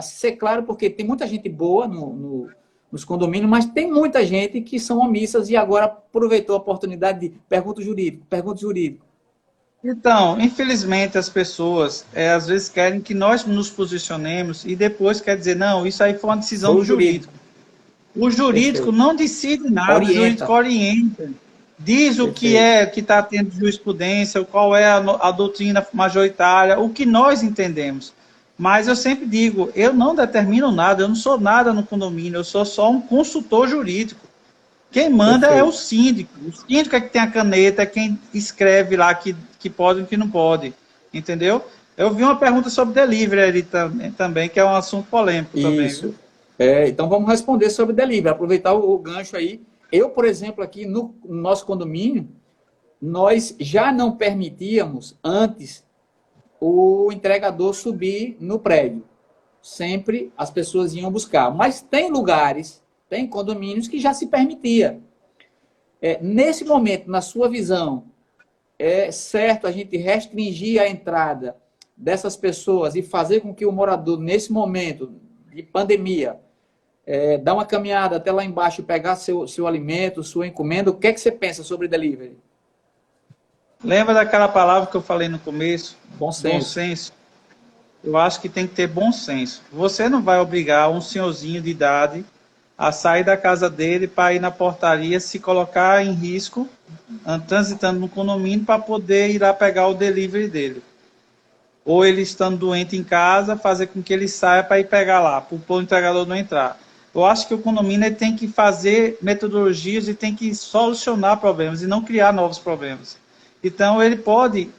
ser claro, porque tem muita gente boa nos condomínios, mas tem muita gente que são omissas e agora aproveitou a oportunidade de pergunta jurídico. Então, infelizmente, as pessoas às vezes querem que nós nos posicionemos e depois quer dizer, não, isso aí foi uma decisão do jurídico. O jurídico não decide nada, o jurídico orienta. Diz o que está tendo jurisprudência, qual é a doutrina majoritária, o que nós entendemos. Mas eu sempre digo, eu não determino nada, eu não sou nada no condomínio, eu sou só um consultor jurídico. Quem manda é o síndico. O síndico é que tem a caneta, é quem escreve lá que pode e que não pode. Entendeu? Eu vi uma pergunta sobre delivery ali também, que é um assunto polêmico também. Isso. Então vamos responder sobre delivery, aproveitar o gancho aí. Eu, por exemplo, aqui no nosso condomínio, nós já não permitíamos antes o entregador subir no prédio. Sempre as pessoas iam buscar. Mas tem lugares, tem condomínios que já se permitia. Nesse momento, na sua visão, é certo a gente restringir a entrada dessas pessoas e fazer com que o morador, nesse momento de pandemia, dar uma caminhada até lá embaixo e pegar seu alimento, sua encomenda. O que é que você pensa sobre delivery? Lembra daquela palavra que eu falei no começo? Bom Bom senso. senso. Eu acho que tem que ter bom senso. Você não vai obrigar um senhorzinho de idade a sair da casa dele para ir na portaria, se colocar em risco, transitando no condomínio, para poder ir lá pegar o delivery dele. Ou ele estando doente em casa, fazer com que ele saia para ir pegar lá, para o entregador não entrar. Eu acho que o condomínio ele tem que fazer metodologias e tem que solucionar problemas e não criar novos problemas. Então, ele pode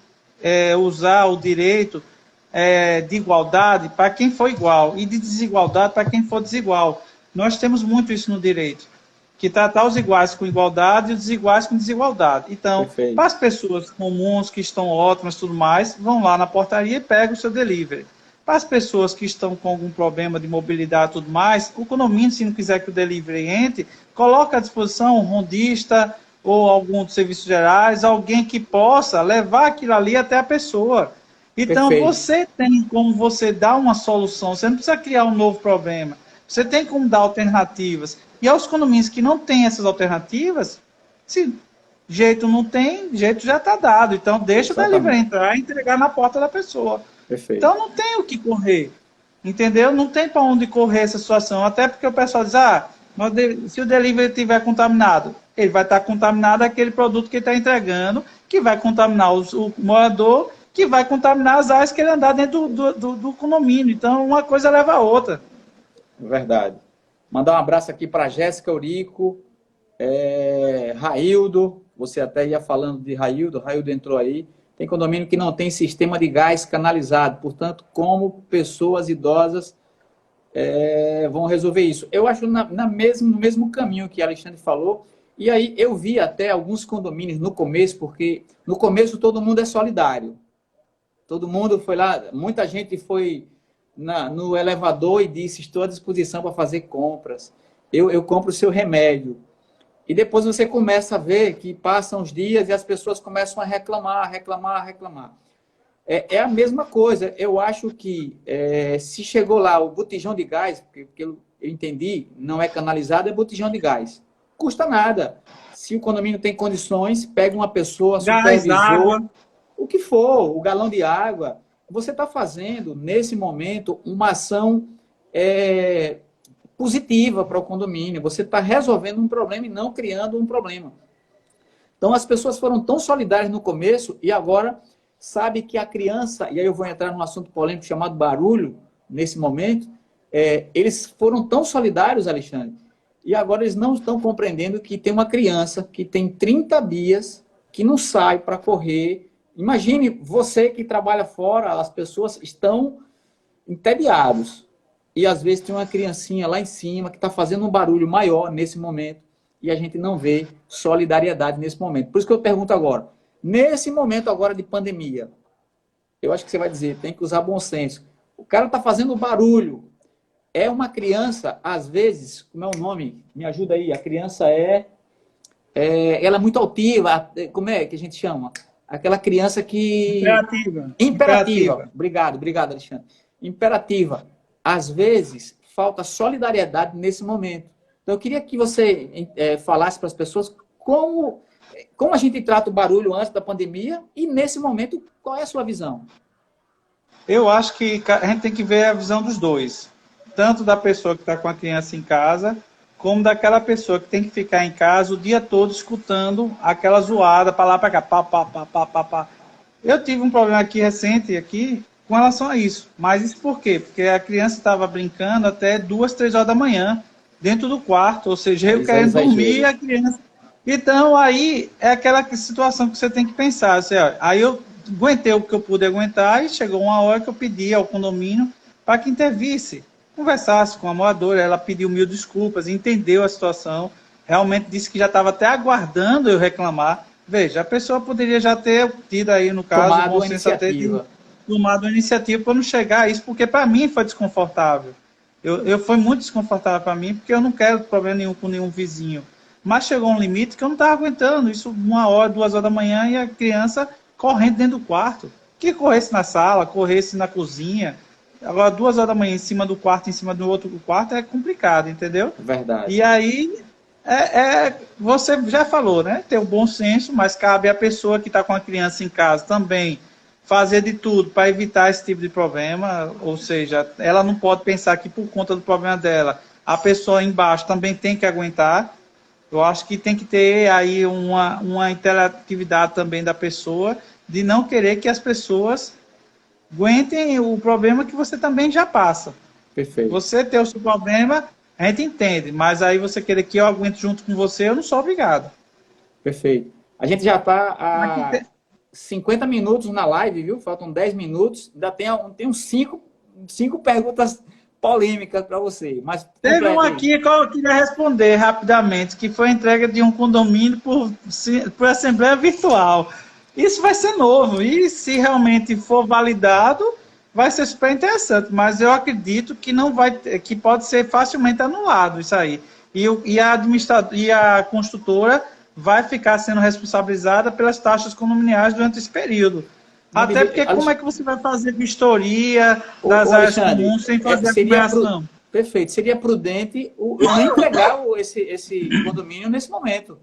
usar o direito de igualdade para quem for igual e de desigualdade para quem for desigual. Nós temos muito isso no direito, que tratar os iguais com igualdade e os desiguais com desigualdade. Então, Perfeito. para as pessoas comuns, que estão ótimas e tudo mais, vão lá na portaria e pegam o seu delivery. Para as pessoas que estão com algum problema de mobilidade e tudo mais, o condomínio, se não quiser que o delivery entre, coloca à disposição um rondista ou algum dos serviços gerais, alguém que possa levar aquilo ali até a pessoa. Então, Perfeito. você tem como você dar uma solução, você não precisa criar um novo problema. Você tem como dar alternativas. E aos condomínios que não têm essas alternativas, se jeito não tem, jeito já está dado. Então, deixa Exatamente. o delivery entrar e entregar na porta da pessoa. Perfeito. Então, não tem o que correr. Entendeu? Não tem para onde correr essa situação. Até porque o pessoal diz, se o delivery estiver contaminado, ele vai estar contaminado aquele produto que ele está entregando, que vai contaminar o morador, que vai contaminar as áreas que ele andar dentro do condomínio. Então, uma coisa leva a outra. Verdade. Mandar um abraço aqui para Jéssica Eurico, Raildo, você até ia falando de Raildo entrou aí. Tem condomínio que não tem sistema de gás canalizado, portanto, como pessoas idosas vão resolver isso? Eu acho no mesmo caminho que a Alexandre falou, e aí eu vi até alguns condomínios no começo, porque no começo todo mundo é solidário. Todo mundo foi lá, muita gente foi no elevador e disse, estou à disposição para fazer compras. Eu compro o seu remédio. E depois você começa a ver que passam os dias e as pessoas começam a reclamar. É a mesma coisa. Eu acho que se chegou lá o botijão de gás, porque eu entendi, não é canalizado, é botijão de gás. Custa nada. Se o condomínio tem condições, pega uma pessoa, supervisor, o que for, o galão de água. Você está fazendo, nesse momento, uma ação positiva para o condomínio. Você está resolvendo um problema e não criando um problema. Então, as pessoas foram tão solidárias no começo e agora sabe que a criança, e aí eu vou entrar num assunto polêmico chamado barulho, nesse momento, eles foram tão solidários, Alexandre, e agora eles não estão compreendendo que tem uma criança que tem 30 dias que não sai para correr. Imagine você que trabalha fora, as pessoas estão entediados. E às vezes tem uma criancinha lá em cima que está fazendo um barulho maior nesse momento e a gente não vê solidariedade nesse momento. Por isso que eu pergunto agora, nesse momento agora de pandemia, eu acho que você vai dizer, tem que usar bom senso. O cara está fazendo barulho. É uma criança, às vezes, como é o nome? Me ajuda aí. A criança ela é muito altiva. Como é que a gente chama? Aquela criança que... Imperativa. Obrigado, Alexandre. Imperativa. Às vezes, falta solidariedade nesse momento. Então, eu queria que você falasse para as pessoas como a gente trata o barulho antes da pandemia e, nesse momento, qual é a sua visão? Eu acho que a gente tem que ver a visão dos dois. Tanto da pessoa que está com a criança em casa, como daquela pessoa que tem que ficar em casa o dia todo escutando aquela zoada para lá para cá, pá. Eu tive um problema recente com relação a isso. Mas isso por quê? Porque a criança estava brincando até 2, 3 horas da manhã, dentro do quarto, ou seja, eu querendo dormir e a criança... Então, aí é aquela situação que você tem que pensar. Assim, aí eu aguentei o que eu pude aguentar e chegou uma hora que eu pedi ao condomínio para que intervisse. Conversasse com a moradora, ela pediu 1000 desculpas, entendeu a situação, realmente disse que já estava até aguardando eu reclamar. Veja, a pessoa poderia já ter tido aí, no caso, tomado uma iniciativa. Tomado uma iniciativa para não chegar a isso, porque para mim foi desconfortável. Foi muito desconfortável para mim, porque eu não quero problema nenhum com nenhum vizinho. Mas chegou um limite que eu não estava aguentando, isso 1 hora, 2 horas da manhã, e a criança correndo dentro do quarto. Que corresse na sala, corresse na cozinha, Agora, 2 horas da manhã em cima do quarto, em cima do outro quarto, é complicado, entendeu? Verdade. E aí, você já falou, né? Ter o bom senso, mas cabe à pessoa que está com a criança em casa também fazer de tudo para evitar esse tipo de problema. Ou seja, ela não pode pensar que por conta do problema dela, a pessoa embaixo também tem que aguentar. Eu acho que tem que ter aí uma interatividade também da pessoa, de não querer que as pessoas aguentem o problema que você também já passa. Perfeito. Você ter o seu problema, a gente entende, mas aí você querer que eu aguente junto com você, eu não sou obrigado. Perfeito. A gente já está Aqui há tem- 50 minutos na live, viu? Faltam 10 minutos. Ainda tem uns cinco perguntas polêmicas para você. Mas Teve um completa aí. aqui que eu queria responder rapidamente, que foi a entrega de um condomínio por assembleia virtual. Isso vai ser novo, e se realmente for validado, vai ser super interessante, mas eu acredito que não vai, que pode ser facilmente anulado isso aí. E a construtora vai ficar sendo responsabilizada pelas taxas condominiais durante esse período. Não, Até porque como é que você vai fazer vistoria das áreas Alexandre, comuns sem fazer seria acompanhação? perfeito. Seria prudente eu não entregar esse condomínio nesse momento.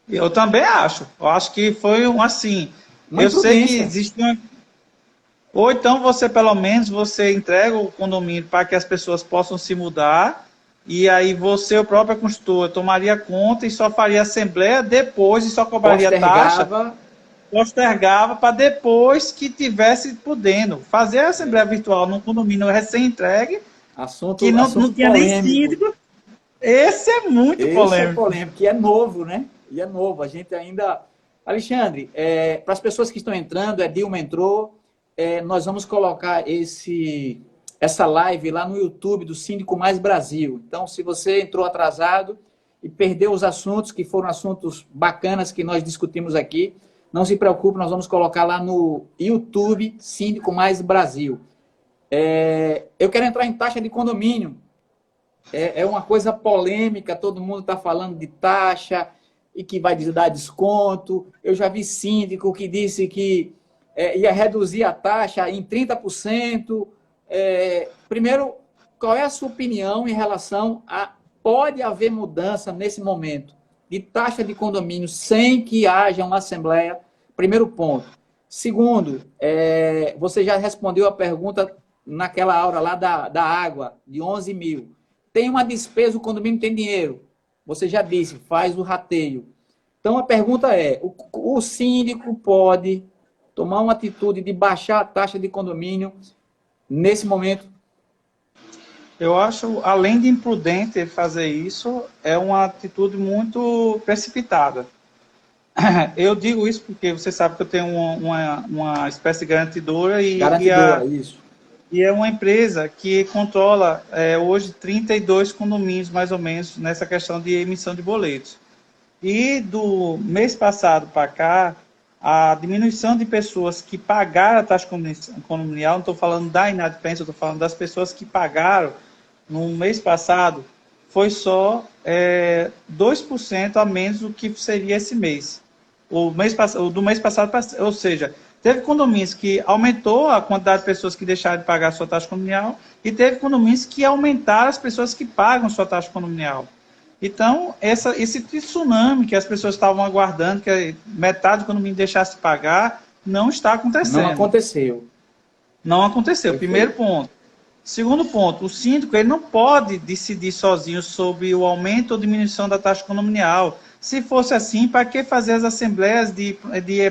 Eu também acho. Eu acho que foi um assim. Uma Eu sei que imprudência. existe uma. Ou então você, pelo menos, você entrega o condomínio para que as pessoas possam se mudar, e aí você, o próprio construtor, tomaria conta e só faria assembleia depois e só cobraria taxa, Postergava. postergava para depois que tivesse podendo. Fazer a assembleia virtual num condomínio recém-entregue, que não Assunto tinha nem polêmico. síndico, esse é muito Esse é polêmico. polêmico, que é novo, né? E é novo. A gente ainda. Alexandre, para as pessoas que estão entrando, Dilma entrou, nós vamos colocar essa live lá no YouTube do Síndico Mais Brasil. Então, se você entrou atrasado e perdeu os assuntos, que foram assuntos bacanas que nós discutimos aqui, não se preocupe, nós vamos colocar lá no YouTube Síndico Mais Brasil. Eu quero entrar em taxa de condomínio. É uma coisa polêmica, todo mundo está falando de taxa e que vai dar desconto. Eu já vi síndico que disse que ia reduzir a taxa em 30%. Primeiro, qual é a sua opinião em relação a pode haver mudança nesse momento de taxa de condomínio sem que haja uma assembleia? Primeiro ponto. Segundo, você já respondeu a pergunta naquela hora lá da água, de 11 mil. Tem uma despesa, o condomínio tem dinheiro. Você já disse, faz o rateio. Então, a pergunta é, o síndico pode tomar uma atitude de baixar a taxa de condomínio nesse momento? Eu acho, além de imprudente fazer isso, é uma atitude muito precipitada. Eu digo isso porque você sabe que eu tenho uma espécie de garantidora Garantidora, isso. e é uma empresa que controla hoje 32 condomínios, mais ou menos, nessa questão de emissão de boletos. E do mês passado para cá, a diminuição de pessoas que pagaram a taxa condominial, não estou falando da inadimplência, estou falando das pessoas que pagaram no mês passado, foi só 2% a menos do que seria esse mês. Do mês passado, ou seja, teve condomínios que aumentou a quantidade de pessoas que deixaram de pagar a sua taxa condominial e teve condomínios que aumentaram as pessoas que pagam sua taxa condominial. Então, esse tsunami que as pessoas estavam aguardando, que metade do condomínio deixasse de pagar, não está acontecendo. Não aconteceu. Não aconteceu. Perfeito. Primeiro ponto. Segundo ponto, o síndico ele não pode decidir sozinho sobre o aumento ou diminuição da taxa condominial. Se fosse assim, para que fazer as assembleias de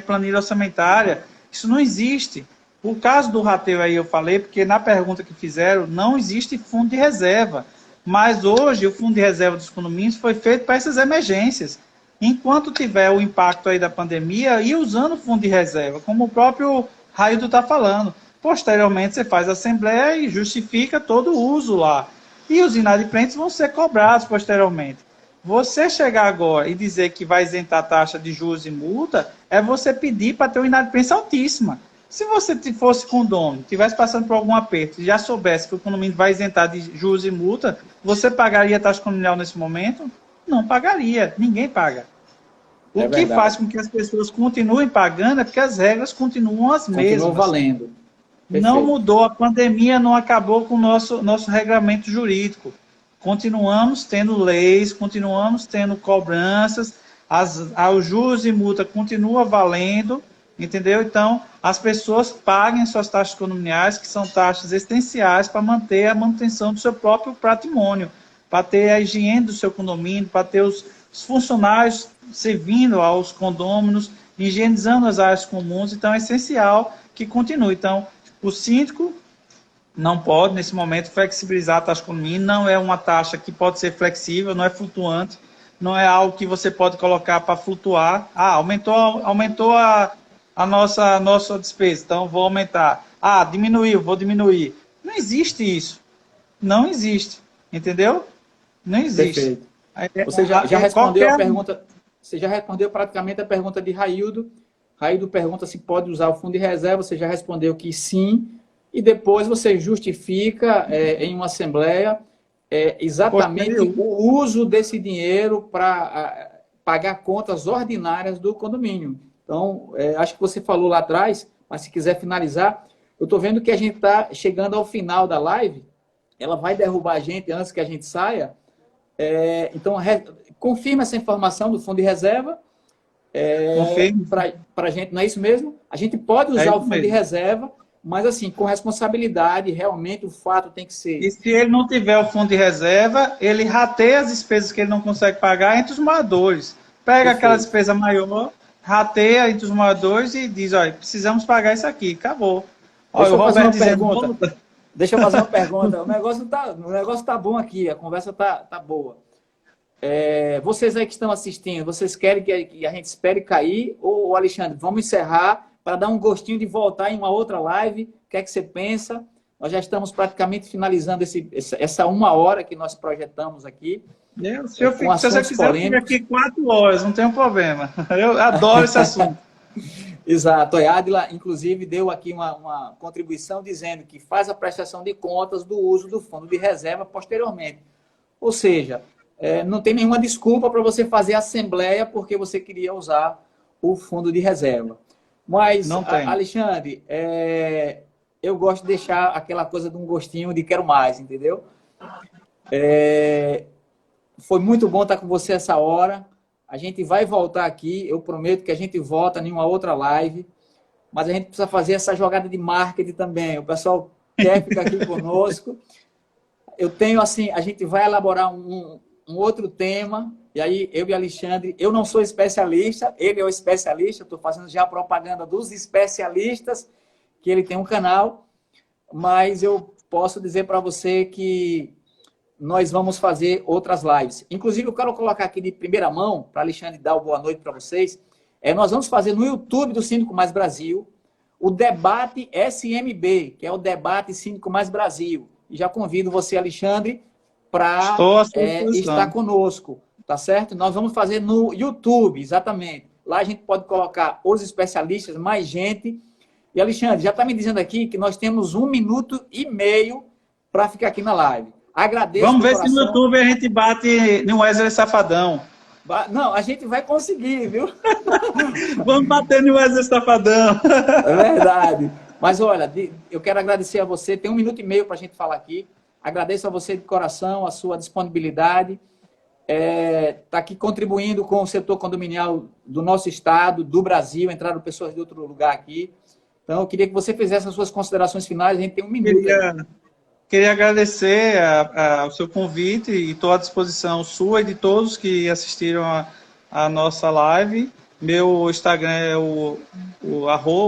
planilha orçamentária? Isso não existe. O caso do rateio aí eu falei, porque na pergunta que fizeram, não existe fundo de reserva. Mas hoje o fundo de reserva dos condomínios foi feito para essas emergências. Enquanto tiver o impacto aí da pandemia, e usando o fundo de reserva, como o próprio Raildo está falando. Posteriormente, você faz a assembleia e justifica todo o uso lá. E os inadimplentes vão ser cobrados posteriormente. Você chegar agora e dizer que vai isentar a taxa de juros e multa, é você pedir para ter uma inadimplência altíssima. Se você fosse condomínio, estivesse passando por algum aperto e já soubesse que o condomínio vai isentar de juros e multa, você pagaria a taxa condominial nesse momento? Não pagaria, ninguém paga. O que faz com que as pessoas continuem pagando é porque as regras continuam as mesmas. Continuam valendo. Não Perfeito. mudou, a pandemia não acabou com o nosso regulamento jurídico. Continuamos tendo leis, continuamos tendo cobranças, os juros e multa continua valendo, entendeu? Então, as pessoas paguem suas taxas condominiais, que são taxas essenciais para manter a manutenção do seu próprio patrimônio, para ter a higiene do seu condomínio, para ter os funcionários servindo aos condôminos, higienizando as áreas comuns. Então, é essencial que continue. Então, o síndico não pode, nesse momento, flexibilizar a taxa de condomínio. Não é uma taxa que pode ser flexível, não é flutuante, não é algo que você pode colocar para flutuar. Ah, aumentou a nossa despesa, então vou aumentar. Ah, diminuiu, vou diminuir. Não existe isso. Não existe. Entendeu? Não existe. Perfeito. Você já respondeu a pergunta, você já respondeu praticamente a pergunta de Raildo. Raildo pergunta se pode usar o fundo de reserva, você já respondeu que sim, e depois você justifica em uma assembleia exatamente o uso desse dinheiro para pagar contas ordinárias do condomínio. Então, acho que você falou lá atrás, mas se quiser finalizar, eu estou vendo que a gente está chegando ao final da live, ela vai derrubar a gente antes que a gente saia. Então, confirma essa informação do fundo de reserva para a gente, não é isso mesmo? A gente pode usar o fundo de reserva, mas assim, com responsabilidade, realmente o fato tem que ser... E se ele não tiver o fundo de reserva, ele rateia as despesas que ele não consegue pagar entre os moradores. Pega aquela despesa maior, rateia entre os moradores e diz, olha, precisamos pagar isso aqui, acabou. Olha, o Roberto dizendo, deixa eu fazer uma pergunta. O negócio tá bom aqui, a conversa tá boa. Vocês aí que estão assistindo, vocês querem que a gente espere cair? Ou, Alexandre, vamos encerrar para dar um gostinho de voltar em uma outra live? O que é que você pensa? Nós já estamos praticamente finalizando essa 1 hora que nós projetamos aqui. Se você quiser, eu fico aqui 4 horas, não tem problema. Eu adoro esse assunto. Exato. A Adila, inclusive, deu aqui uma contribuição dizendo que faz a prestação de contas do uso do fundo de reserva posteriormente. Ou seja, não tem nenhuma desculpa para você fazer a assembleia porque você queria usar o fundo de reserva. Mas, Alexandre, eu gosto de deixar aquela coisa de um gostinho de quero mais, entendeu? Foi muito bom estar com você essa hora. A gente vai voltar aqui, eu prometo que a gente volta em uma outra live, mas a gente precisa fazer essa jogada de marketing também. O pessoal quer ficar aqui conosco. Eu tenho, assim, a gente vai elaborar um outro tema, e aí eu e Alexandre, eu não sou especialista, ele é o especialista, estou fazendo já a propaganda dos especialistas, que ele tem um canal, mas eu posso dizer para você que nós vamos fazer outras lives. Inclusive, eu quero colocar aqui de primeira mão, para Alexandre dar uma boa noite para vocês, nós vamos fazer no YouTube do Síndico Mais Brasil o debate SMB, que é o debate Síndico Mais Brasil. E já convido você, Alexandre, para estar conosco, tá certo? Nós vamos fazer no YouTube, exatamente. Lá a gente pode colocar os especialistas, mais gente. E, Alexandre, já está me dizendo aqui que nós temos 1 minuto e meio para ficar aqui na live. Agradeço. Vamos ver se no YouTube a gente bate no Wesley Safadão. Não, a gente vai conseguir, viu? Vamos bater no Wesley Safadão. É verdade. Mas olha, eu quero agradecer a você. Tem 1 minuto e meio para a gente falar aqui. Agradeço a você de coração, a sua disponibilidade. Está aqui contribuindo com o setor condominial do nosso estado, do Brasil. Entraram pessoas de outro lugar aqui. Então, eu queria que você fizesse as suas considerações finais. A gente tem 1 minuto. Queria agradecer ao seu convite e estou à disposição sua e de todos que assistiram a nossa live. Meu Instagram é o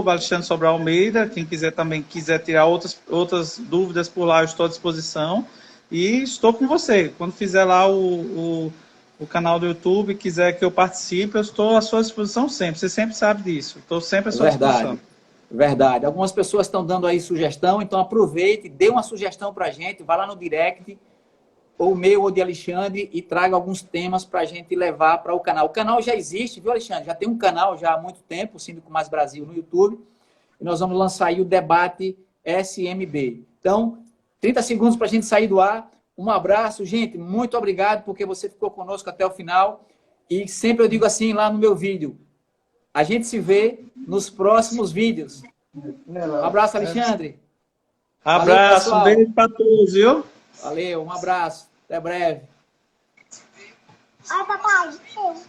@Alexandre Sobral Almeida. Quem também quiser tirar outras dúvidas por lá, eu estou à disposição. E estou com você. Quando fizer lá o canal do YouTube, quiser que eu participe, eu estou à sua disposição sempre. Você sempre sabe disso. Estou sempre à sua disposição. Verdade. Algumas pessoas estão dando aí sugestão, então aproveite, dê uma sugestão para a gente, vá lá no direct, ou meu ou de Alexandre, e traga alguns temas para a gente levar para o canal. O canal já existe, viu, Alexandre? Já tem um canal já há muito tempo, o Síndico Mais Brasil, no YouTube, e nós vamos lançar aí o debate SMB. Então, 30 segundos para a gente sair do ar. Um abraço, gente, muito obrigado porque você ficou conosco até o final. E sempre eu digo assim lá no meu vídeo, a gente se vê nos próximos vídeos. Um abraço, Alexandre. Abraço, um beijo para todos, viu? Valeu, um abraço. Até breve. Ai, papai.